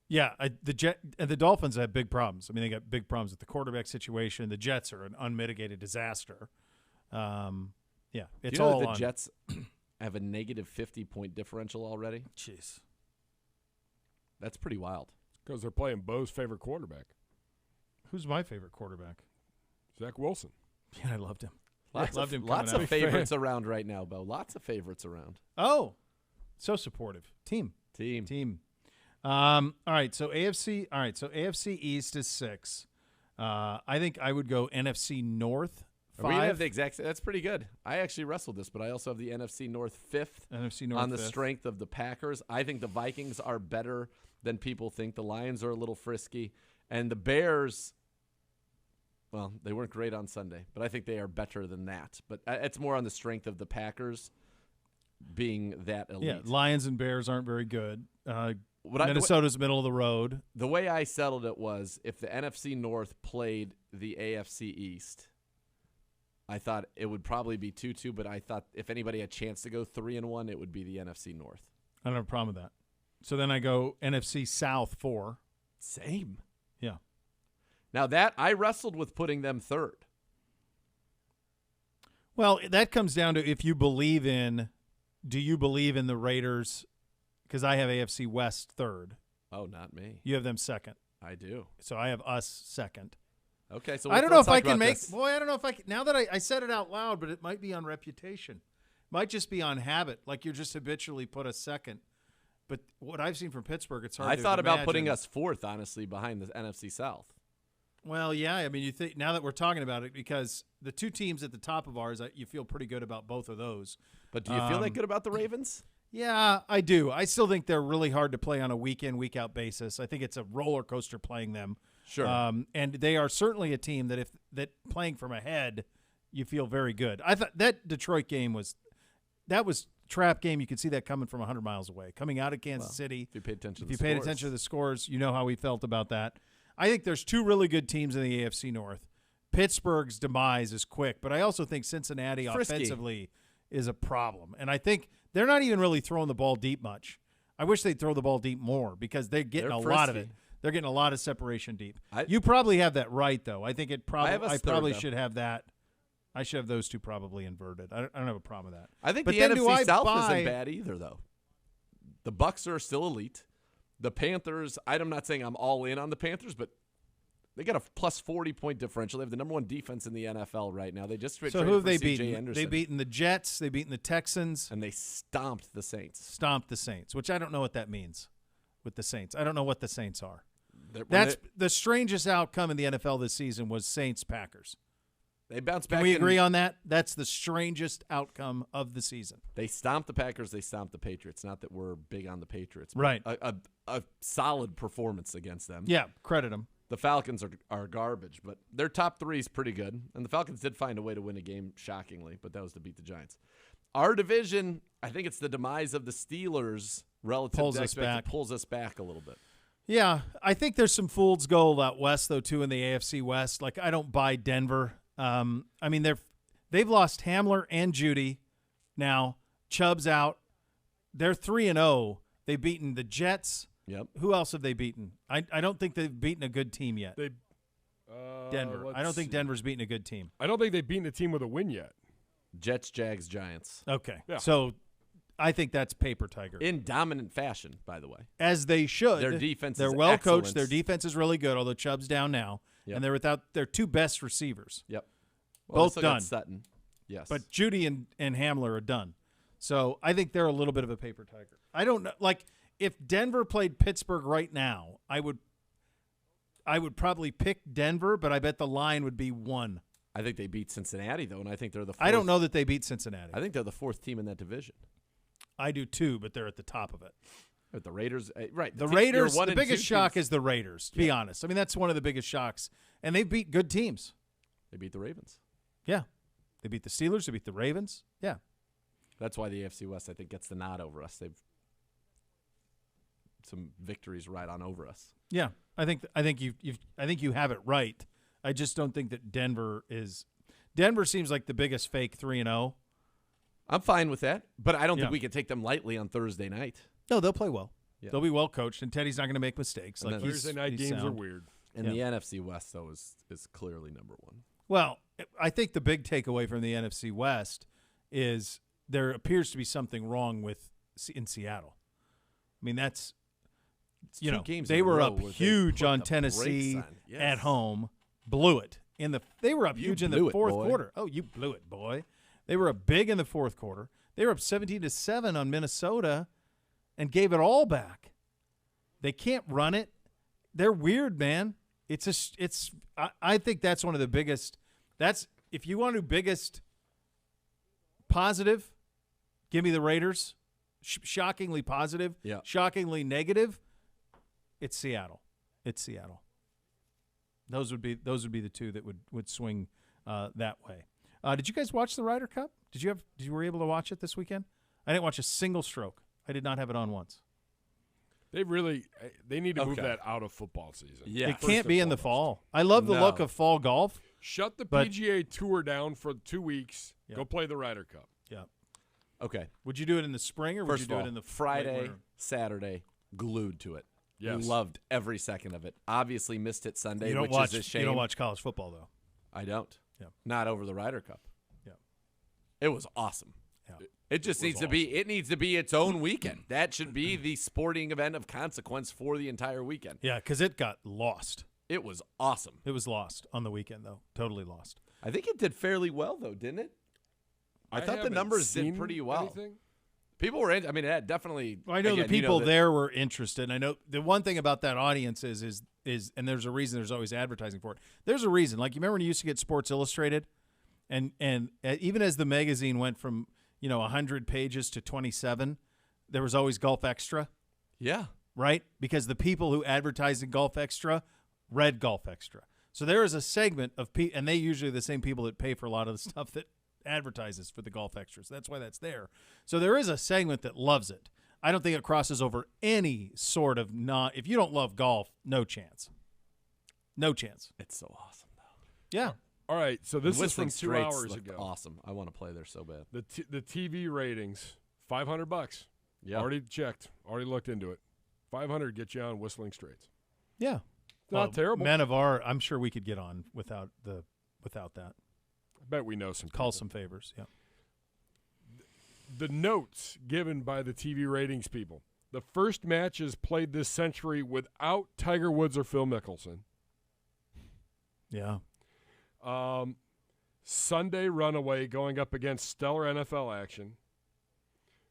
Yeah, the Dolphins have big problems. I mean, they got big problems with the quarterback situation. The Jets are an unmitigated disaster. Yeah, it's Do you know all that the on. Jets have a negative 50-point differential already? Jeez. That's pretty wild. Because they're playing Beau's favorite quarterback, Who's my favorite quarterback? Zach Wilson. Yeah, I loved him. Lots Loved him of, coming lots out. of favorites around right now, Beau. Lots of favorites around. Oh, so supportive. Team. All right, so AFC. All right, so AFC East is 6. I think I would go NFC North 5. We have the exact. That's pretty good. I actually wrestled this, but I also have the NFC North 5th. NFC North on the 5th. strength of the Packers. I think the Vikings are better than people think. The Lions are a little frisky, and the Bears. Well, they weren't great on Sunday, but I think they are better than that. But it's more on the strength of the Packers being that elite. Yeah, Lions and Bears aren't very good. Minnesota's middle of the road. The way I settled it was if the NFC North played the AFC East, I thought it would probably be 2-2, but I thought if anybody had a chance to go 3-1, it would be the NFC North. I don't have a problem with that. So then I go NFC South 4. Same. Yeah. Now that I wrestled with putting them 3rd. Well, that comes down to do you believe in the Raiders? Because I have AFC West 3rd. Oh, not me. You have them 2nd. I do. So I have us 2nd. Okay, so I don't know let's if I talk can about make. this. Boy, I don't know if I can. Now that I said it out loud, but it might be on reputation. Might just be on habit. Like you're just habitually put us 2nd. But what I've seen from Pittsburgh, it's hard I to thought about imagine. putting us 4th, honestly, behind the NFC South. Well, yeah. I mean, you think now that we're talking about it, because the 2 teams at the top of ours, you feel pretty good about both of those. But do you feel that good about the Ravens? Yeah, I do. I still think they're really hard to play on a week-in, week-out basis. I think it's a roller coaster playing them. Sure. And they are certainly a team that playing from ahead, you feel very good. I thought that Detroit game was trap game. You could see that coming from 100 miles away. Coming out of Kansas City. If you paid attention to the scores, you know how we felt about that. I think there's 2 really good teams in the AFC North. Pittsburgh's demise is quick, but I also think Cincinnati offensively is a problem. And I think they're not even really throwing the ball deep much. I wish they'd throw the ball deep more because they're getting a lot of it. They're getting a lot of separation deep. You probably have that right, though. I think I probably should have that. I should have those 2 probably inverted. I don't have a problem with that. I think but the NFC South isn't bad either, though. The Bucs are still elite. The Panthers, I'm not saying I'm all in on the Panthers, but they got a plus 40-point differential. They have the number 1 defense in the NFL right now. They just traded who have they C.J. beaten? Anderson. They've beaten the Jets. They've beaten the Texans. And they stomped the Saints. Which I don't know what that means with the Saints. I don't know what the Saints are. That's the strangest outcome in the NFL this season was Saints-Packers. They bounced back. Can we agree on that? That's the strangest outcome of the season. They stomped the Packers. They stomped the Patriots. Not that we're big on the Patriots. But right. A solid performance against them. Yeah, credit them. The Falcons are garbage, but their top 3 is pretty good. And the Falcons did find a way to win a game, shockingly, but that was to beat the Giants. Our division, I think it's the demise of the Steelers relative pulls to us back. Pulls us back a little bit. Yeah, I think there's some fool's gold out west, though, too, in the AFC West. Like, I don't buy Denver. I mean, they've lost Hamler and Judy now. Chubb's out. They're 3-0. They've beaten the Jets. Yep. Who else have they beaten? I don't think they've beaten a good team yet. Denver. I don't think Denver's beaten a good team. I don't think they've beaten a team with a win yet. Jets, Jags, Giants. Okay. Yeah. So I think that's paper tiger. In dominant fashion, by the way. As they should. Their defense They're is well excellent. coached. Their defense is really good, although Chubb's down now. Yep. And they're without their 2 best receivers. Yep. Well, Both they still got done. Sutton. Yes. But Judy and Hamler are done. So I think they're a little bit of a paper tiger. I don't know. Like, if Denver played Pittsburgh right now, I would probably pick Denver, but I bet the line would be 1. I think they beat Cincinnati, though, and I think they're the 4th. I don't know that they beat Cincinnati. I think they're the 4th team in that division. I do too, but they're at the top of it. But the Raiders, right. The Raiders, the biggest shock is the Raiders, to be honest. I mean, that's one of the biggest shocks. And they beat good teams. They beat the Ravens. Yeah. They beat the Steelers. They beat the Ravens. Yeah. That's why the AFC West, I think, gets the nod over us. They've some victories right on over us. Yeah. I think you have it right. I just don't think that Denver seems like the biggest fake 3-0. I'm fine with that, but I don't think we can take them lightly on Thursday night. No, they'll play well. Yeah. They'll be well coached, and Teddy's not going to make mistakes. And like Thursday night games sound. are weird. And the NFC West, though, is clearly number 1. Well, I think the big takeaway from the NFC West is there appears to be something wrong in Seattle. I mean, that's games they in a were row up where they huge put on the Tennessee brakes on. Yes. at home, blew it, They were up You huge in blew the it, fourth boy. quarter. Oh, you blew it, boy. They were up big in the fourth quarter. They were up 17-7 on Minnesota and gave it all back. They can't run it. They're weird, man. I think that's one of the biggest. That's if you want to biggest positive, give me the Raiders. Shockingly positive, Yeah. shockingly negative. It's Seattle. Those would be the two that would swing that way. Did you guys watch the Ryder Cup? Were you able to watch it this weekend? I didn't watch a single stroke. I did not have it on once. They need to move Okay. that out of football season. Yeah. It can't be in the fall. I love the look No. of fall golf. Shut the But- PGA Tour down for 2 weeks. Yeah. Go play the Ryder Cup. Yeah. Okay. Would you do it in the spring or would First you of do all, it in the late Friday, winter? Saturday, glued to it. Yes. Loved every second of it. Obviously missed it Sunday, You don't which watch. is a shame. You don't watch college football though. I don't. Yeah. Not over the Ryder Cup. Yeah. It was awesome. Yeah. It just needs to be. It needs to be its own weekend. That should be the sporting event of consequence for the entire weekend. Yeah, because it got lost. It was awesome. It was lost on the weekend though. Totally lost. I think it did fairly well though, didn't it? I thought the haven't numbers did seen pretty well. anything. People were. I mean, it definitely. Well, I know again, the people that- there were interested. And I know the one thing about that audience is, and there's a reason. There's always advertising for it. There's a reason. Like you remember when you used to get Sports Illustrated, and even as the magazine went from 100 pages to 27, there was always Golf Extra, Yeah. right? Because the people who advertised in Golf Extra read Golf Extra. So there is a segment of people, and they usually the same people that pay for a lot of the stuff that advertises for the Golf Extras. That's why that's there. So there is a segment that loves it. I don't think it crosses over any sort of if you don't love golf, no chance. No chance. It's so awesome though. Yeah. All right, so this is Whistling from 2 Straits hours looked ago. Awesome. I want to play there so bad. The TV ratings, $500. Yeah. Already checked. Already looked into it. $500 get you on Whistling Straits. Yeah. Not terrible. Men of I'm sure we could get on without that. I bet we know some Call people. some favors. Yeah. The notes given by the TV ratings people. The first matches played this century without Tiger Woods or Phil Mickelson. Yeah. Sunday runaway going up against stellar NFL action.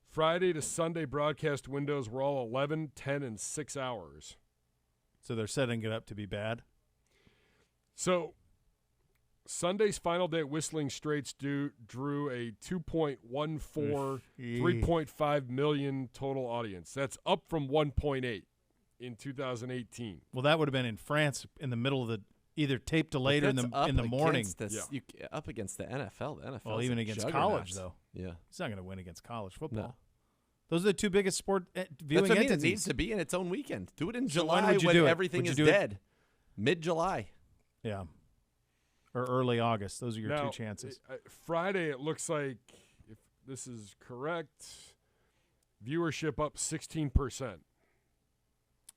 Friday to Sunday broadcast windows were all 11, 10, and 6 hours. So they're setting it up to be bad. So Sunday's final day at Whistling Straits drew a 2.14, 3.5 million total audience. That's up from 1.8 in 2018. Well, that would have been in France in the middle of the either taped to later in the morning. Up against the NFL. The NFL. Well, even against college though. Yeah. He's not going to win against college football. No. Those are the two biggest sport viewing That's what I mean. entities. It needs to be in its own weekend. Do it in So July when would you when do it? everything Would you is do it? dead. Mid-July. Yeah. Or early August. Those are your Now, two chances. Friday, it looks like, if this is correct, viewership up 16%.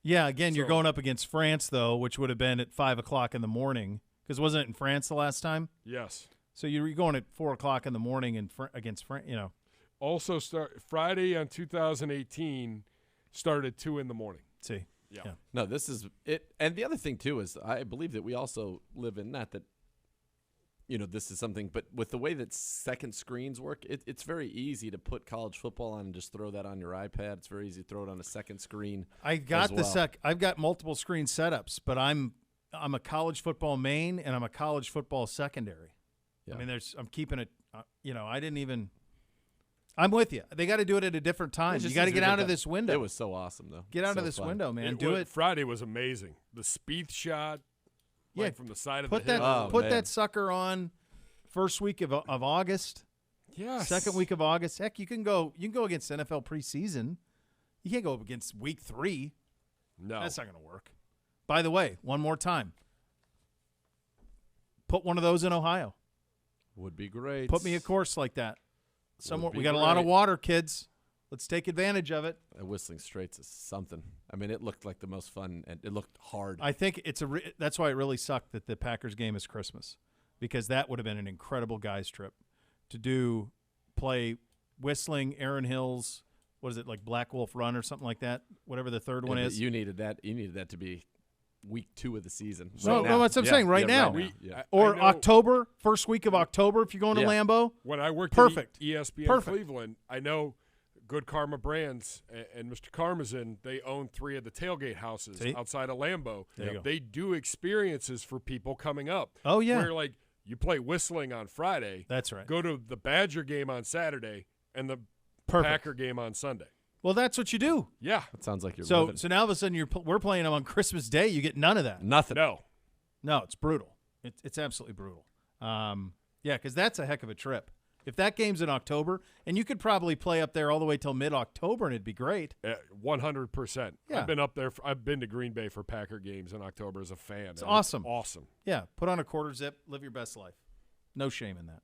Yeah, again, you're So- going up against France, though, which would have been at 5 o'clock in the morning. Because wasn't it in France the last time? Yes. So you're going at 4 o'clock in the morning against France, Also, Friday on 2018 started at 2 in the morning. See. Yeah. No, this is it. And the other thing, too, is I believe that we also live in not that, this is something, but with the way that second screens work, it's very easy to put college football on and just throw that on your iPad. It's very easy to throw it on a second screen. I've got as well. I've got multiple screen setups, but I'm a college football main and I'm a college football secondary. Yeah. I mean, I'm keeping it. I didn't even. I'm with you. They got to do it at a different time. It just You got to needs get be out of done. this window. It was so awesome, though. Get out So of this fun. window, man. Friday was amazing. The Spieth shot, Yeah, from the side of Put the that hill. Oh, put man. that sucker on first week of August. Yes. Second week of August. Heck, you can go against NFL preseason. You can't go up against week 3. No. That's not going to work. By the way, one more time. Put one of those in Ohio. Would be great. Put me a course like that. Somewhere be we got a lot of great. water, kids. Let's take advantage of it. Whistling Straits is something. I mean, it looked like the most fun, and it looked hard. I think that's why it really sucked that the Packers game is Christmas, because that would have been an incredible guys trip to play Whistling, Aaron Hills. What is it, like Black Wolf Run or something like that? Whatever the third one Yeah, but is. You needed that. You needed that to be week 2 of the season. No, that's what I'm saying. Right now. Or I know- October, first week of October, if you're going to Yeah. Lambeau. When I worked Perfect. at ESPN Perfect. Cleveland, I know Good Karma Brands and Mr. Karmazin, they own 3 of the tailgate houses See? outside of Lambeau. There you go. They do experiences for people coming up. Oh, yeah. Where, like, you play whistling on Friday. That's right. Go to the Badger game on Saturday and the Perfect. Packer game on Sunday. Well, that's what you do. Yeah. That sounds like you're So living. now all of a sudden we're playing them on Christmas Day. You get none of that. Nothing. No. No, it's brutal. It's absolutely brutal. Yeah, because that's a heck of a trip. If that game's in October, and you could probably play up there all the way till mid-October, and it'd be great. 100%. Yeah. I've been up there. I've been to Green Bay for Packer games in October as a fan. It's awesome. Awesome. Yeah, put on a quarter zip, live your best life. No shame in that.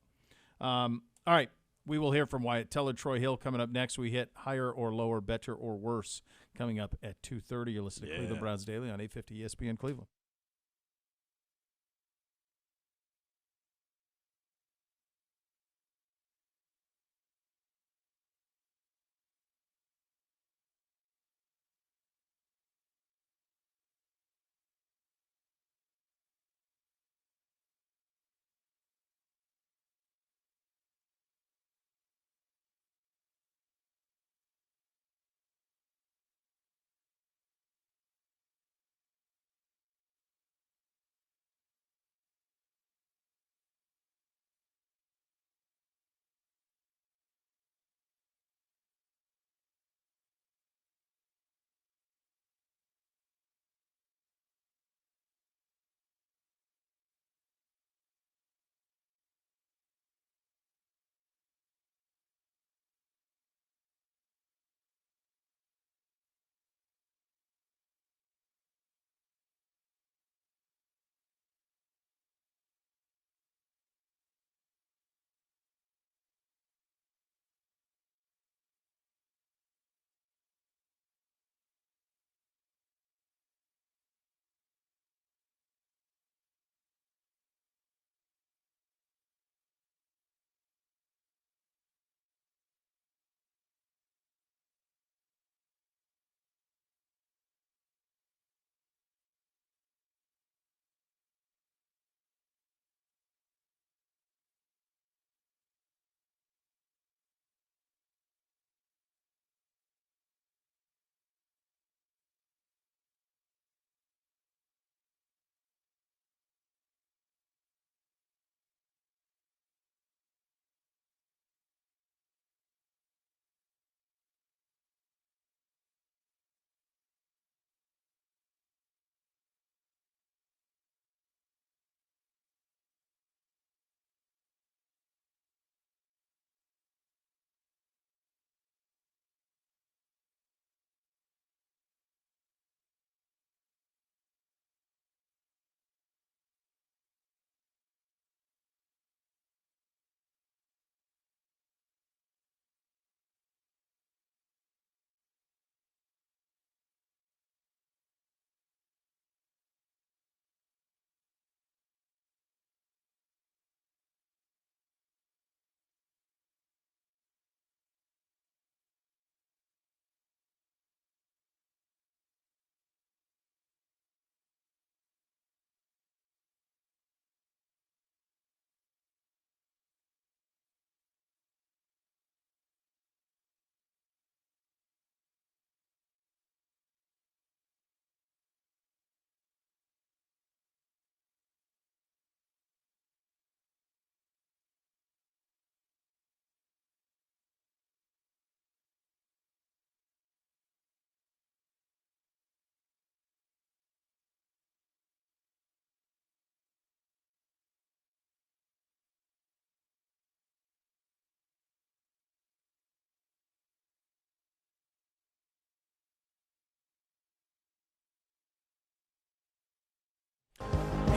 All right, we will hear from Wyatt Teller, Troy Hill coming up next. We hit higher or lower, better or worse coming up at 2:30. You're listening to Cleveland Browns Daily on 850 ESPN Cleveland.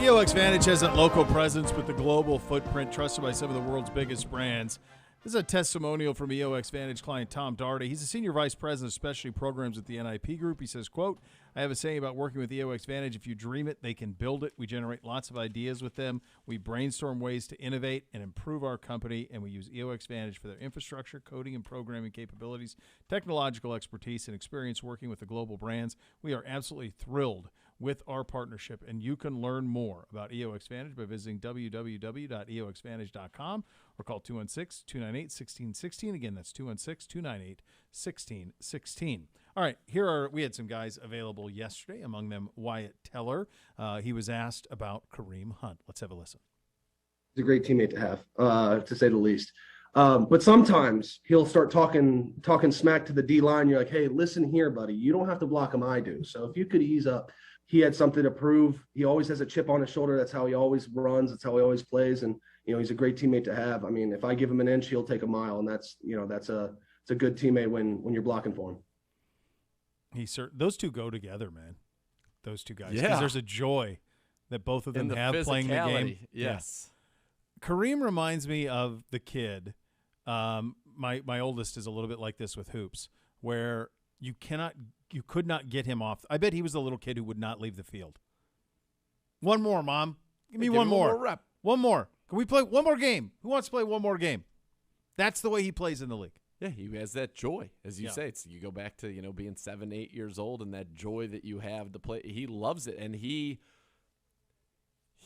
EOX Vantage has a local presence with the global footprint trusted by some of the world's biggest brands. This is a testimonial from EOX Vantage client Tom Darty. He's a senior vice president of specialty programs at the NIP Group. He says, quote, I have a saying about working with EOX Vantage. If you dream it, they can build it. We generate lots of ideas with them. We brainstorm ways to innovate and improve our company, and we use EOX Vantage for their infrastructure, coding, and programming capabilities, technological expertise, and experience working with the global brands. We are absolutely thrilled with our partnership. And you can learn more about EOX Vantage by visiting www.eoxvantage.com or call 216-298-1616. Again, that's 216-298-1616. All right, we had some guys available yesterday, among them Wyatt Teller. He was asked about Kareem Hunt. Let's have a listen. He's a great teammate to have, to say the least. But sometimes he'll start talking smack to the D-line. You're like, hey, listen here, buddy. You don't have to block him. I do. So if you could ease up. He had something to prove. He always has a chip on his shoulder. That's how he always runs. That's how he always plays. And, he's a great teammate to have. I mean, if I give him an inch, he'll take a mile. And it's a good teammate when you're blocking for him. Those two go together, man. Those two guys. Yeah. Because there's a joy that both of them have playing the game. Yes. Yeah. Kareem reminds me of the kid. My oldest is a little bit like this with hoops, where you could not get him off. I bet he was the little kid who would not leave the field. One more, Mom. Give me one more. Rep. One more. Can we play one more game? Who wants to play one more game? That's the way he plays in the league. Yeah, he has that joy, as you say. You go back to being 7, 8 years old, and that joy that you have to play. He loves it, and he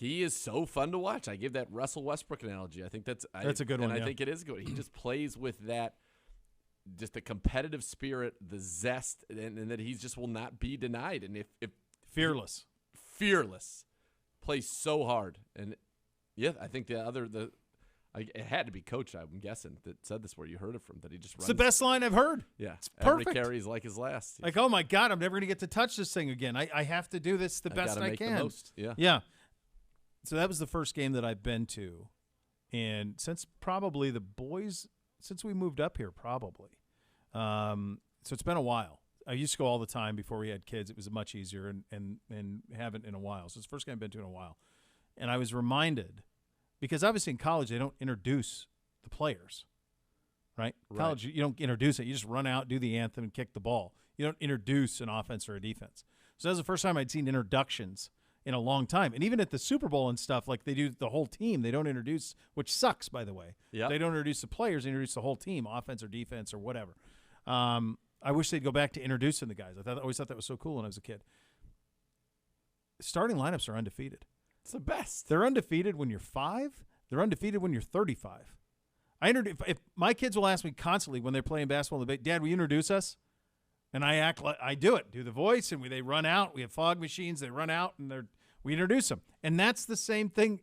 is so fun to watch. I give that Russell Westbrook analogy. I think that's a good one. And I think it is good. He just plays with that. Just the competitive spirit, the zest, and that he just will not be denied. And if fearless, plays so hard. And I think it had to be Coach, I'm guessing, that said this where you heard it from, that he just runs. It's the best line I've heard. Yeah, it's perfect. Every carry is like his last. Like, oh my God, I'm never going to get to touch this thing again. I have to do this the best I can. The most. Yeah. Yeah. So that was the first game that I've been to, and since probably since we moved up here, probably. So it's been a while. I used to go all the time before we had kids. It was much easier and haven't in a while. So it's the first game I've been to in a while. And I was reminded, because obviously in college they don't introduce the players, right? College, you don't introduce it. You just run out, do the anthem, and kick the ball. You don't introduce an offense or a defense. So that was the first time I'd seen introductions in a long time. And even at the Super Bowl and stuff, like they do the whole team, they don't introduce, which sucks, by the way. Yep. They don't introduce the players, they introduce the whole team, offense or defense or whatever. I wish they'd go back to introducing the guys. I always thought that was so cool when I was a kid. Starting lineups are undefeated. It's the best. They're undefeated when you're 5. They're undefeated when you're 35. If my kids will ask me constantly when they're playing basketball, Dad, will you introduce us? And I act like I do the voice, and they run out. We have fog machines. They run out, and we introduce them. And that's the same thing.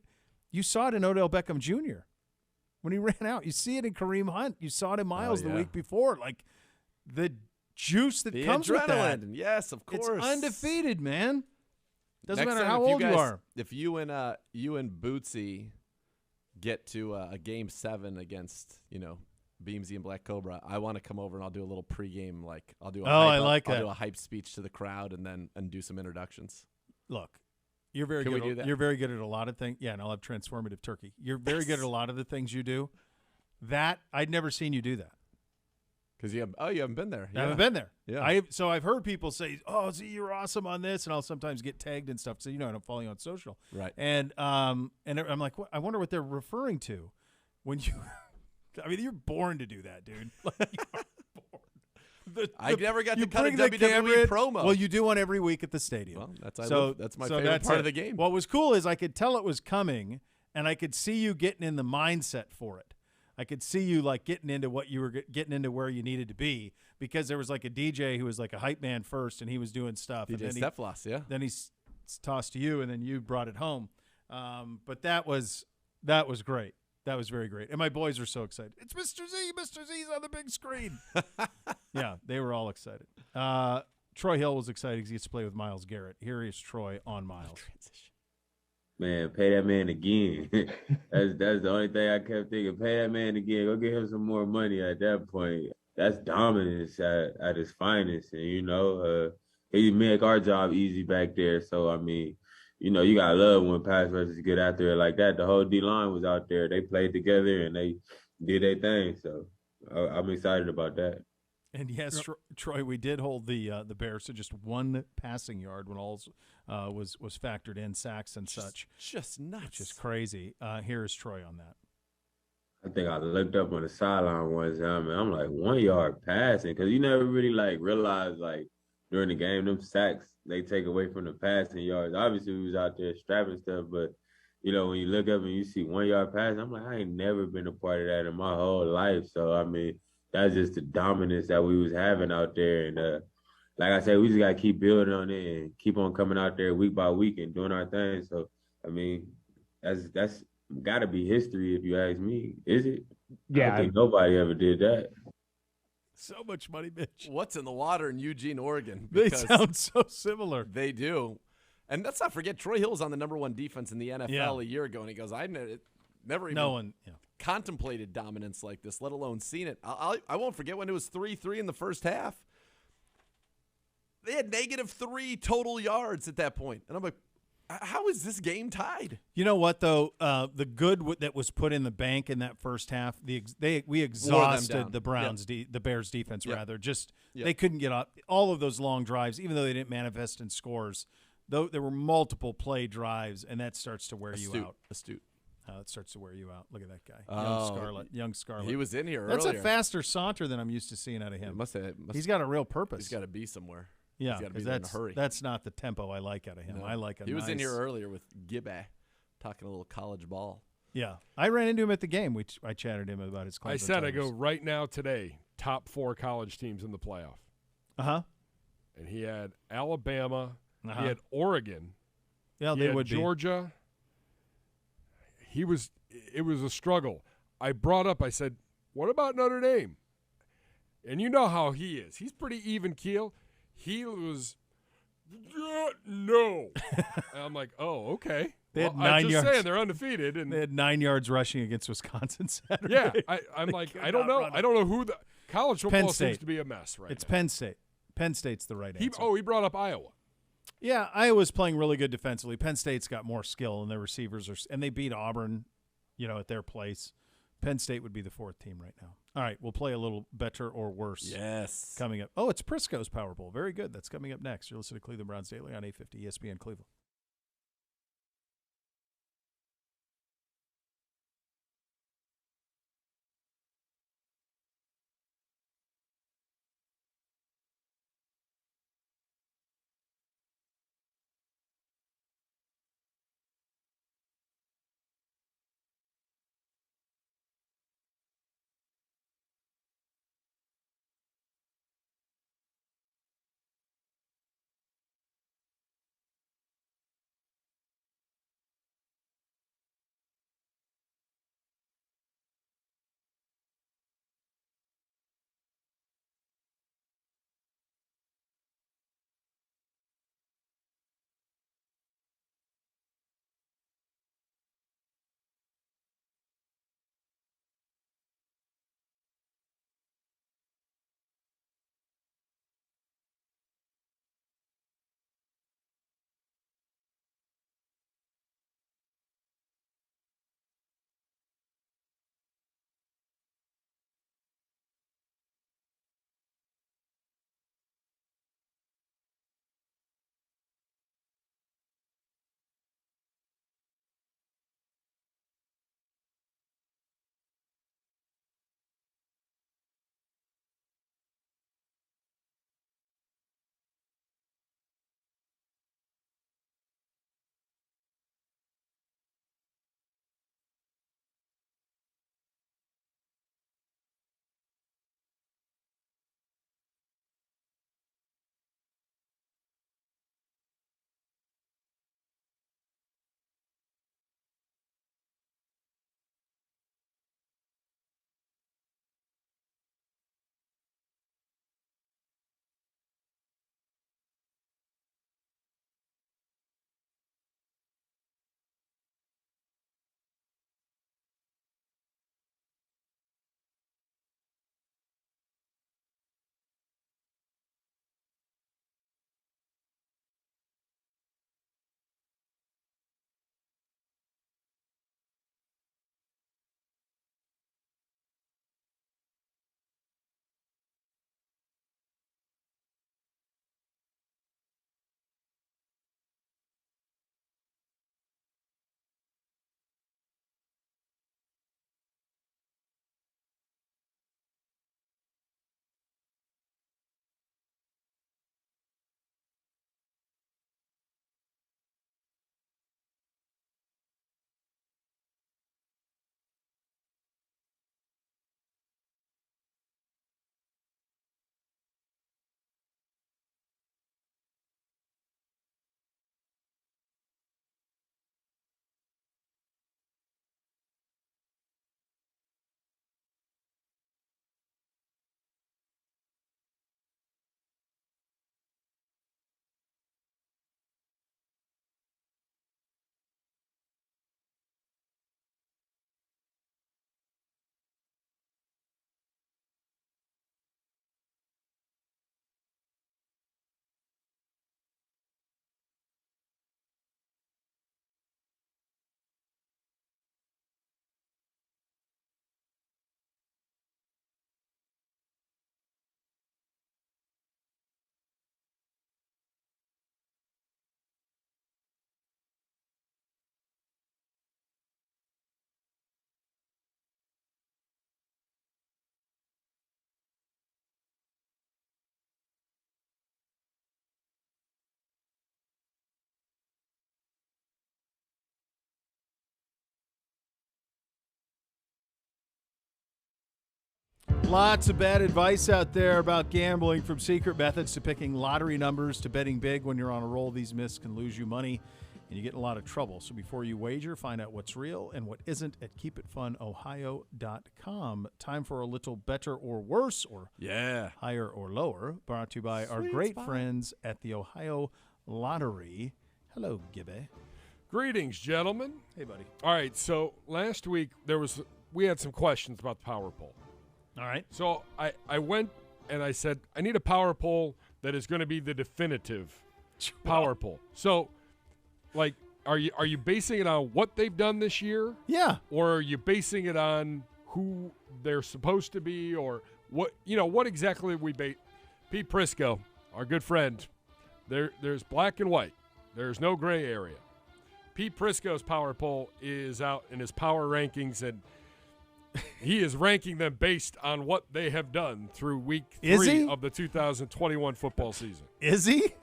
You saw it in Odell Beckham Jr. when he ran out. You see it in Kareem Hunt. You saw it in Miles the week before. Like the juice that comes with that. Yes, of course. It's undefeated, man. Doesn't Next matter time, how old you are. If you and Bootsy get to a Game 7 against Beamsy and Black Cobra, I want to come over and I'll do a little pregame. I'll do I'll do a hype speech to the crowd and do some introductions. Look, you're very Can good. we do that? You're very good at a lot of things. Yeah, and I'll have transformative turkey. You're very good at a lot of the things you do. That I'd never seen you do that. Because you haven't been there. I haven't been there. Yeah. So I've heard people say, "Oh, see, you're awesome on this," and I'll sometimes get tagged and stuff. So I don't follow you on social. Right. And I'm like, I wonder what they're referring to when you. I mean, you're born to do that, dude. Like, you are born. I never got to cut a bring the camera WWE in. promo. Well, you do one every week at the stadium. Well, that's my favorite part of the game. What was cool is I could tell it was coming, and I could see you getting in the mindset for it. I could see you getting into what you were getting into, where you needed to be, because there was a DJ who was like a hype man first, and he was doing stuff. DJ and Steflos, yeah. Then he tossed to you, and then you brought it home. But that was great. That was very great. And my boys were so excited. It's Mr. Z. Mr. Z's on the big screen. Yeah, they were all excited. Troy Hill was excited because he gets to play with Myles Garrett. Here is Troy on Myles. Man, pay that man again. that's the only thing I kept thinking. Pay that man again. Go get him some more money at that point. That's dominance at his finest. And, he make our job easy back there. So, I mean, you got to love when pass rushers get out there like that. The whole D-line was out there. They played together, and they did their thing. So, I'm excited about that. And yes, Troy, we did hold the Bears to just one passing yard when all was factored in, sacks and such. Just nuts. Just crazy. Here is Troy on that. I think I looked up on the sideline one time, and I'm like, 1 yard passing, because you never really realize during the game. Them sacks they take away from the passing yards. Obviously, we was out there strapping stuff, but when you look up and you see 1 yard pass, I'm like, I ain't never been a part of that in my whole life. So I mean, that's just the dominance that we was having out there, and like I said, we just gotta keep building on it and keep on coming out there week by week and doing our thing. So I mean, that's got to be history if you ask me. Is it? I don't think nobody ever did that. So much money, bitch. What's in the water in Eugene, Oregon? They sound so similar. They do. And let's not forget, Troy Hill was on the #1 defense in the NFL a year ago, and he goes, I never even contemplated dominance like this, let alone seen it. I won't forget when it was 3-3 in the first half. They had -3 total yards at that point. And I'm like, how is this game tied? You know what, though? The good that was put in the bank in that first half, we exhausted the Browns, the Bears defense, rather. Just they couldn't get up. All of those long drives, even though they didn't manifest in scores, though there were multiple play drives, and that starts to wear you out. Astute. It starts to wear you out. Look at that guy, young Scarlet. He was in here That's earlier. a faster saunter than I'm used to seeing out of him. He's got a real purpose. He's got to be somewhere. Yeah, he's got to be there in a hurry. That's not the tempo I like out of him. No. I like He was in here earlier with Gibbe, talking a little college ball. Yeah, I ran into him at the game. I chatted him about his claims. I said, I go right now today, top 4 college teams in the playoff. And he had Alabama. He had Oregon. Yeah, he they had would Georgia. It was a struggle. I brought up, I said, what about Notre Dame? And you know how he is. He's pretty even keel. He was, no. And I'm like, oh, okay. They had 9 I'm just yards. saying they're undefeated. And they had 9 yards rushing against Wisconsin Saturday. Yeah, I'm like, I don't know. I don't know who the college football seems to be a mess right It's now. Penn State. Penn State's the right answer. He brought up Iowa. Yeah, Iowa's playing really good defensively. Penn State's got more skill, and their receivers and they beat Auburn, at their place. Penn State would be the 4th team right now. All right, we'll play a little better or worse. Yes. Coming up. Oh, it's Prisco's Power Bowl. Very good. That's coming up next. You're listening to Cleveland Browns Daily on 850 ESPN Cleveland. Lots of bad advice out there about gambling, from secret methods to picking lottery numbers to betting big when you're on a roll. These myths can lose you money, and you get in a lot of trouble. So before you wager, find out what's real and what isn't at keepitfunohio.com. Time for a little better or worse, or higher or lower, brought to you by our great friends at the Ohio Lottery. Hello, Gibby. Greetings, gentlemen. Hey, buddy. All right, so last week we had some questions about the power poll. All right. So I went and I said, I need a power poll that is going to be the definitive power poll. So, like, are you basing it on what they've done this year? Yeah. Or are you basing it on who they're supposed to be, or what exactly we base? Pete Prisco, our good friend, there's black and white. There's no gray area. Pete Prisco's power poll is out in his power rankings, and he is ranking them based on what they have done through week 3 of the 2021 football season. Is he?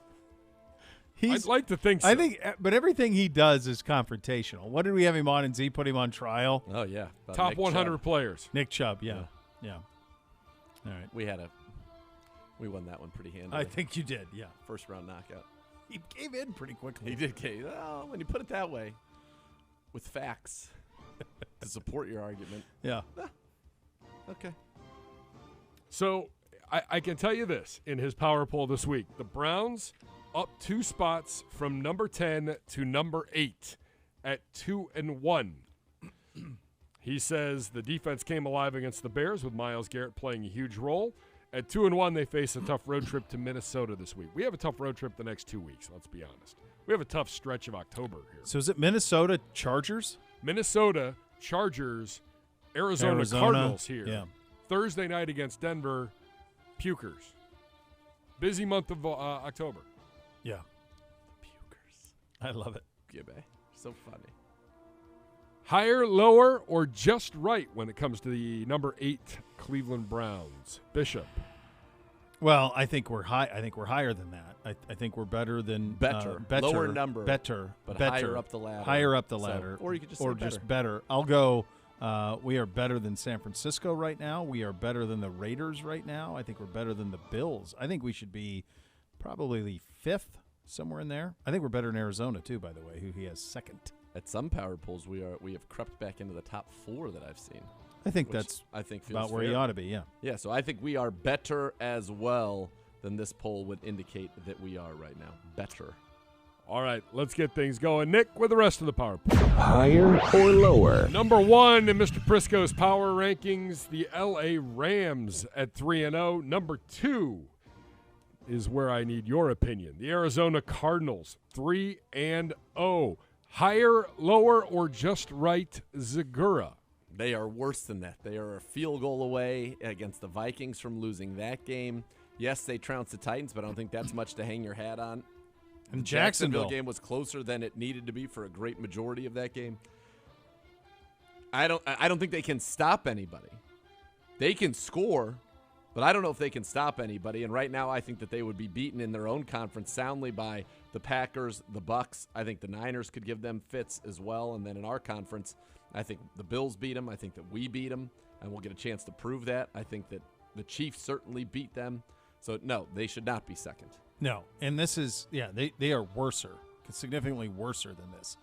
I'd like to think so. I think, but everything he does is confrontational. What did we have him on, and Z put him on trial? Oh, yeah. Top Nick 100 Chubb. players. Nick Chubb, yeah. All right. We won that one pretty handily. I think you did, yeah. First round knockout. He came in pretty quickly. He did cave. Well, when you put it that way, with facts to support your argument. Yeah. Okay. So I can tell you this, in his power poll this week, the Browns up 2 spots from number 10 to number 8 at 2-1. He says the defense came alive against the Bears, with Myles Garrett playing a huge role. At 2-1, they face a tough road trip to Minnesota this week. We have a tough road trip the next 2 weeks, let's be honest. We have a tough stretch of October here. So is it Minnesota Chargers? Minnesota Chargers, Arizona Cardinals here. Yeah. Thursday night against Denver Pukers. Busy month of October. Yeah. Pukers. I love it. Gibby. So funny. Higher, lower, or just right when it comes to the number 8 Cleveland Browns? Bishop. Well, I think we're high. I think we're higher than that. I think we're better than Better. Lower number. Better. But better, higher up the ladder. Higher up the So- ladder. or you could just say just better. I'll go. We are better than San Francisco right now. We are better than the Raiders right now. I think we're better than the Bills. I think we should be probably the 5th, somewhere in there. I think we're better than Arizona too, by the way, who he has 2nd. At some power polls, we have crept back into the top 4 that I've seen. I think which that's I think feels about where fair. he ought to be. Yeah. Yeah, so I think we are better as well than this poll would indicate that we are right now. Better. All right, let's get things going. Nick, with the rest of the power poll. Higher or lower? Number 1 in Mr. Prisco's power rankings, the L.A. Rams at 3-0. Number 2 is where I need your opinion. The Arizona Cardinals, 3-0. Higher, lower, or just right, Zegura? They are worse than that. They are a field goal away against the Vikings from losing that game. Yes, they trounced the Titans, but I don't think that's much to hang your hat on. And The Jacksonville game was closer than it needed to be for a great majority of that game. I don't think they can stop anybody. They can score, but I don't know if they can stop anybody. And right now, I think that they would be beaten in their own conference soundly by the Packers, the Bucks. I think the Niners could give them fits as well. And then in our conference, I think the Bills beat them. I think that we beat them, and we'll get a chance to prove that. I think that the Chiefs certainly beat them. So, no, they should not be second. No, and this is they are worser, significantly worser than this.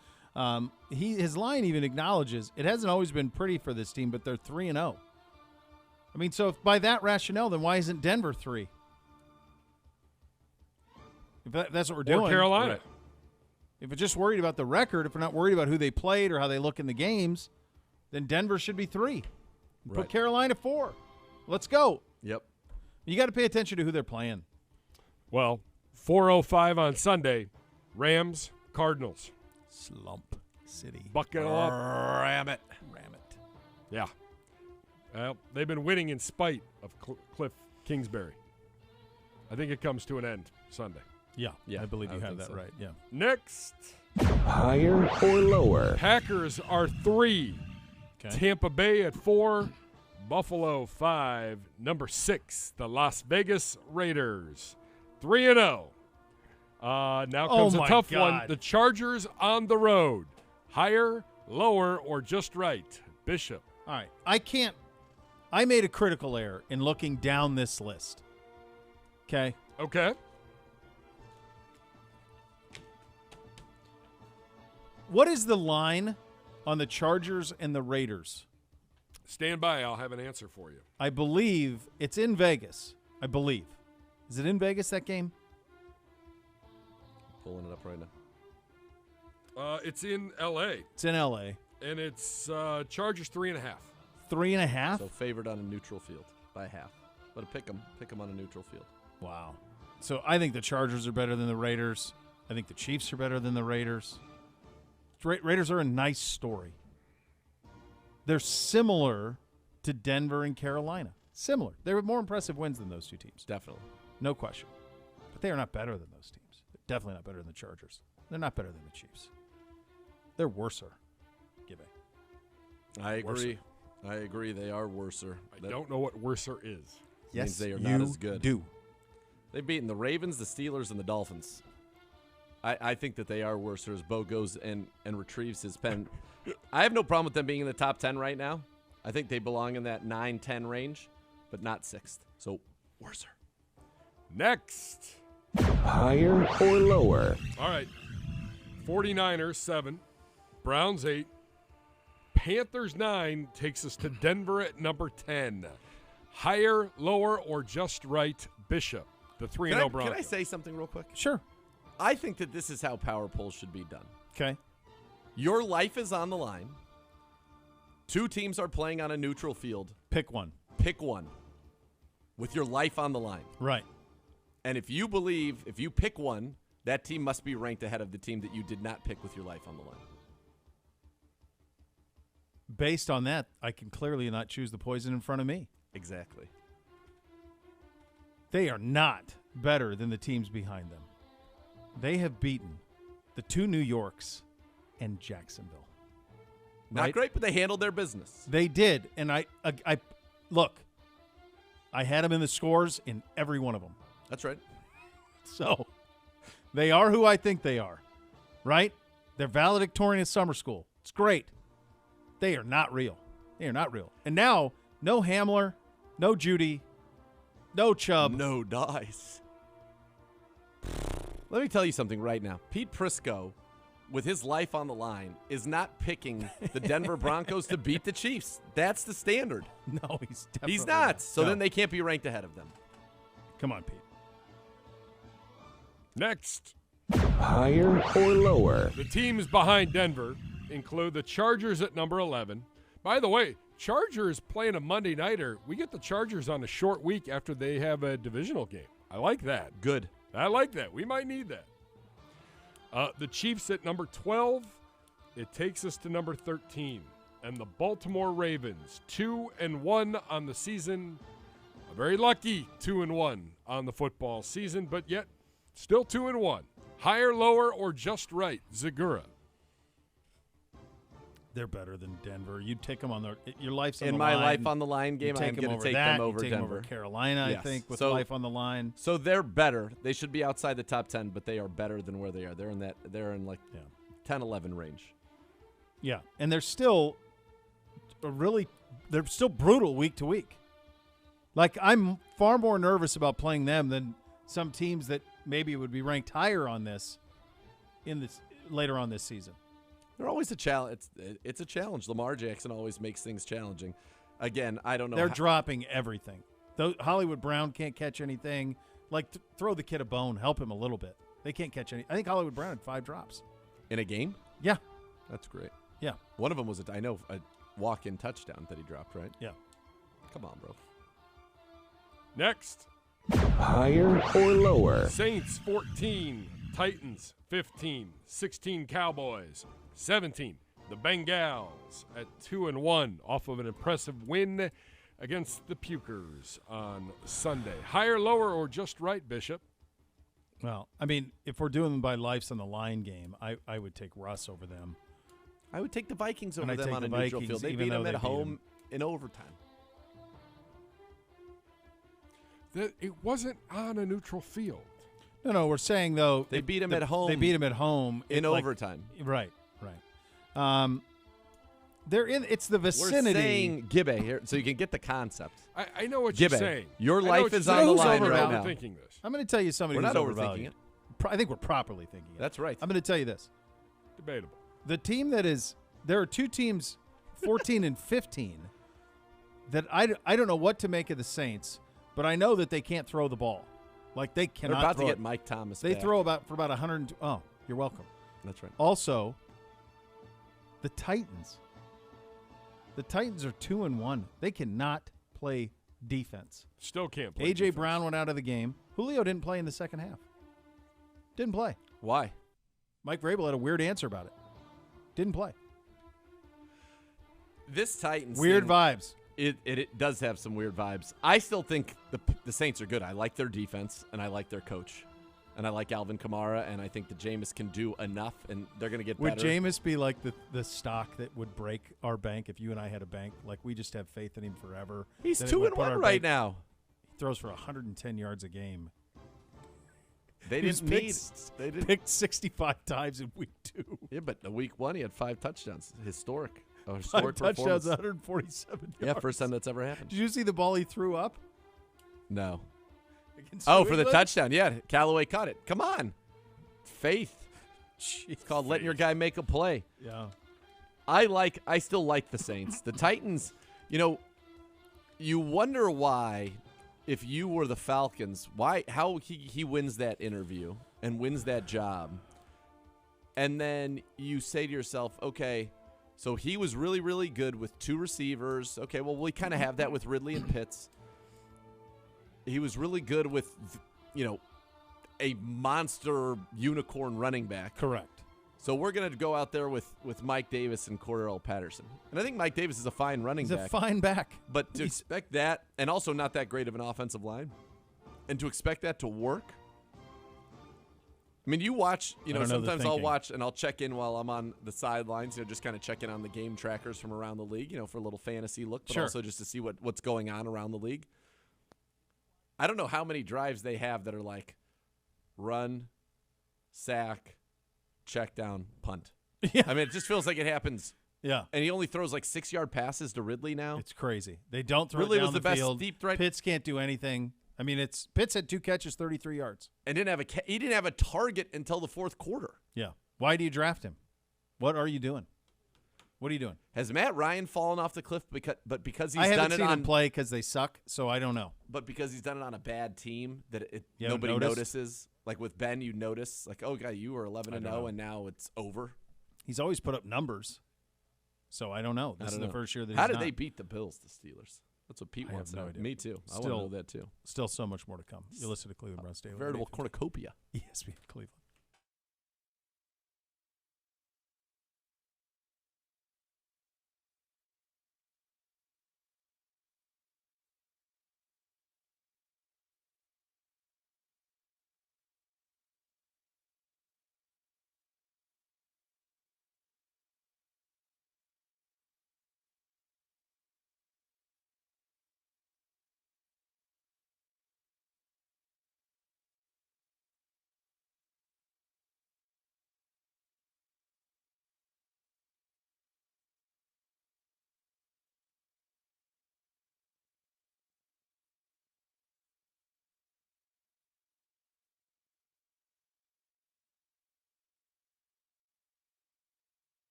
His line even acknowledges it hasn't always been pretty for this team, but they're 3-0. I mean, so if by that rationale, then why isn't Denver 3? If that's what we're doing, Or Carolina. If we're just worried about the record, if we're not worried about who they played or how they look in the games, then Denver should be 3. Right. Put Carolina 4. Let's go. Yep. You got to pay attention to who they're playing. Well, 4:05 on Sunday, Rams, Cardinals. Slump City. Buckle up. Ram it. Yeah. Well, they've been winning in spite of Cliff Kingsbury. I think it comes to an end Sunday. Yeah, I believe I you would have think that so. right. Yeah. Next, Higher or lower? Packers are 3. Okay. Tampa Bay at 4. Buffalo 5. Number 6, the Las Vegas Raiders. 3-0. Now comes a my tough God. one. The Chargers on the road. Higher, lower, or just right? Bishop. All right. I I made a critical error in looking down this list. Okay? Okay. What is the line on the Chargers and the Raiders? Stand by. I'll have an answer for you. I believe it's in Vegas. I believe. Is it in Vegas, that game? Pulling it up right now. It's in L.A. It's in L.A. And it's Chargers 3.5. 3.5? So favored on a neutral field by half. But pick them on a neutral field. Wow. So I think the Chargers are better than the Raiders. I think the Chiefs are better than the Raiders. Raiders are a nice story. They're similar to Denver and Carolina. Similar. They were more impressive wins than those two teams. Definitely. No question. But they are not better than those teams. They're definitely not better than the Chargers. They're not better than the Chiefs. They're worser. Gibby. I agree. I agree. They are worser. I don't know what worser is. Yes, they are you not as good. do. They've beaten the Ravens, the Steelers, and the Dolphins. I think that they are worser as Beau goes and retrieves his pen. I have no problem with them being in the top 10 right now. I think they belong in that 9-10 range, but not 6th. So, worser. Next. Higher or lower? All right. 49ers 7, Browns 8, Panthers 9 takes us to Denver at number 10. Higher, lower, or just right, Bishop, the 3-0 Broncos. Can I say something real quick? Sure. I think that this is how power polls should be done. Okay. Your life is on the line. 2 teams are playing on a neutral field. Pick one. Pick one with your life on the line. Right. And if you pick one, that team must be ranked ahead of the team that you did not pick with your life on the line. Based on that, I can clearly not choose the poison in front of me. Exactly. They are not better than the teams behind them. They have beaten the 2 New Yorks and Jacksonville. Not great, but they handled their business. They did, and I look. I had them in the scores in every one of them. That's right. So they are who I think they are, right? They're valedictorian at summer school. It's great. They are not real. They are not real. And now, no Hamler, no Judy, no Chubb. No dice. Let me tell you something right now. Pete Prisco, with his life on the line, is not picking the Denver Broncos to beat the Chiefs. That's the standard. No, he's definitely He's not. So No. then they can't be ranked ahead of them. Come on, Pete. Next. Higher or lower? The teams behind Denver include the Chargers at number 11. By the way, Chargers playing a Monday nighter. We get the Chargers on a short week after they have a divisional game. I like that. Good. I like that. We might need that. The Chiefs at number 12. It takes us to number 13. And the Baltimore Ravens, 2-1 on the season. A very lucky 2-1 on the football season, but yet still 2-1. Higher, lower, or just right, Zegura. They're better than Denver. You'd take them on your life's on In the my line. life on the line game, I'm going to take them over you take Denver. Them over Carolina, Yes. I think, with So- life on the line. So they're better. They should be outside the top 10, but they are better than where they are. They're in like 10-11 range. Yeah, and they're still they're still brutal week to week. Like, I'm far more nervous about playing them than some teams that maybe would be ranked higher on this later on this season. They're always a challenge. It's a challenge. Lamar Jackson always makes things challenging. Again, I don't know. They're dropping everything. Hollywood Brown can't catch anything. Like, throw the kid a bone. Help him a little bit. They can't catch any. I think Hollywood Brown had 5 drops. In a game? Yeah. That's great. Yeah. One of them was, a walk-in touchdown that he dropped, right? Yeah. Come on, bro. Next. Higher or lower? Saints 14, Titans 15, 16 Cowboys 17. The Bengals at 2-1 off of an impressive win against the Pukers on Sunday. Higher, lower, or just right, Bishop? Well, I mean, if we're doing them by life's on the line game, I would take Russ over them. I would take the Vikings And over I'd them take on the a neutral Vikings, field. They even beat though them they at beat home in overtime. It wasn't on a neutral field. No, we're saying, though. They beat him at home. They beat him at home. In overtime. Right. They're in. It's the We're vicinity. saying Gibbe here, so you can get the concept. I know what Gibbe, you're saying. your I know life what you're is saying. on the Who's line right overvalued? now. Thinking this. I'm going to tell you somebody We're who's not overvalued. overthinking it. I think we're properly thinking it. That's right. I'm going to tell you this. Debatable. The team that is there are two teams, 14 and 15, that I don't know what to make of the Saints, but I know that they can't throw the ball. Like they They're cannot. about to throw get it. Mike Thomas. They back. throw for about 100. Oh, you're welcome. That's right. Also, the Titans. The Titans are 2-1. They cannot play defense. Still can't play. A.J. defense. Brown went out of the game. Julio didn't play in the second half. Didn't play. Why? Mike Vrabel had a weird answer about it. Didn't play. This Titans Weird thing, vibes. It does have some weird vibes. I still think the Saints are good. I like their defense, and I like their coach. And I like Alvin Kamara, and I think that Jameis can do enough, and they're going to get Would better. Jameis be like the stock that would break our bank if you and I had a bank? Like we just have faith in him forever. He's that it would put 2-1 our right bank- now. He throws for 110 yards a game. They He was didn't need. They didn't. picked 65 times in week 2. Yeah, but the week 1 he had 5 touchdowns. Historic. A 5 historic touchdowns, performance. 147 yards. Yeah, first time that's ever happened. Did you see the ball he threw up? No. Against Oh, New for the England? touchdown. Yeah, Callaway caught it. Come on. Faith. Jeez. It's called letting your guy make a play. Yeah. I still like the Saints. The Titans, you wonder why, if you were the Falcons, how he wins that interview and wins that job. And then you say to yourself, okay, so he was really, really good with 2 receivers. Okay, well, we kind of have that with Ridley and Pitts. He was really good with, a monster unicorn running back. Correct. So we're going to go out there with Mike Davis and Cordell Patterson. And I think Mike Davis is a fine running He's back. a fine back. But to expect that, and also not that great of an offensive line, and to expect that to work. I mean, you watch, I don't know the sometimes I'll thinking. watch and I'll check in while I'm on the sidelines, just kind of check in on the game trackers from around the league, for a little fantasy look, but Sure. also just to see what's going on around the league. I don't know how many drives they have that are like run, sack, check down, punt. Yeah. I mean, it just feels like it happens. Yeah. And he only throws like 6-yard passes to Ridley now. It's crazy. They don't throw Ridley it down was the best field. deep threat. Pitts can't do anything. I mean, Pitts had 2 catches, 33 yards. And he didn't have a target until the 4th quarter. Yeah. Why do you draft him? What are you doing? What are you doing? Has Matt Ryan fallen off the cliff because he's I haven't done it seen on him play because they suck, so I don't know. but because he's done it on a bad team that You haven't nobody noticed? notices. Like with Ben, you notice like, oh, guy, you were 11-0 and now it's over. He's always put up numbers, so I don't know. This is the first year that. How he's did they not. beat the Bills, the Steelers? That's what Pete I wants have to no know. idea. Me too. I want Still- to know that too. Still so much more to come. You listen to Cleveland Browns Daily. Veritable Nathan. cornucopia. ESPN Cleveland.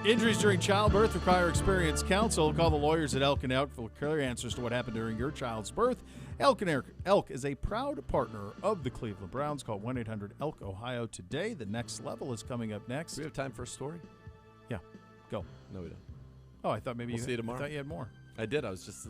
Injuries during childbirth require experienced counsel. Call the lawyers at Elk & Elk for clear answers to what happened during your child's birth. Elk & Elk is a proud partner of the Cleveland Browns. Call 1-800-ELK-OHIO today. The next level is coming up next. Do we have time for a story? Yeah, go. No, we don't. Oh, I thought maybe We'll see you tomorrow. I thought you had more. I did. I was just.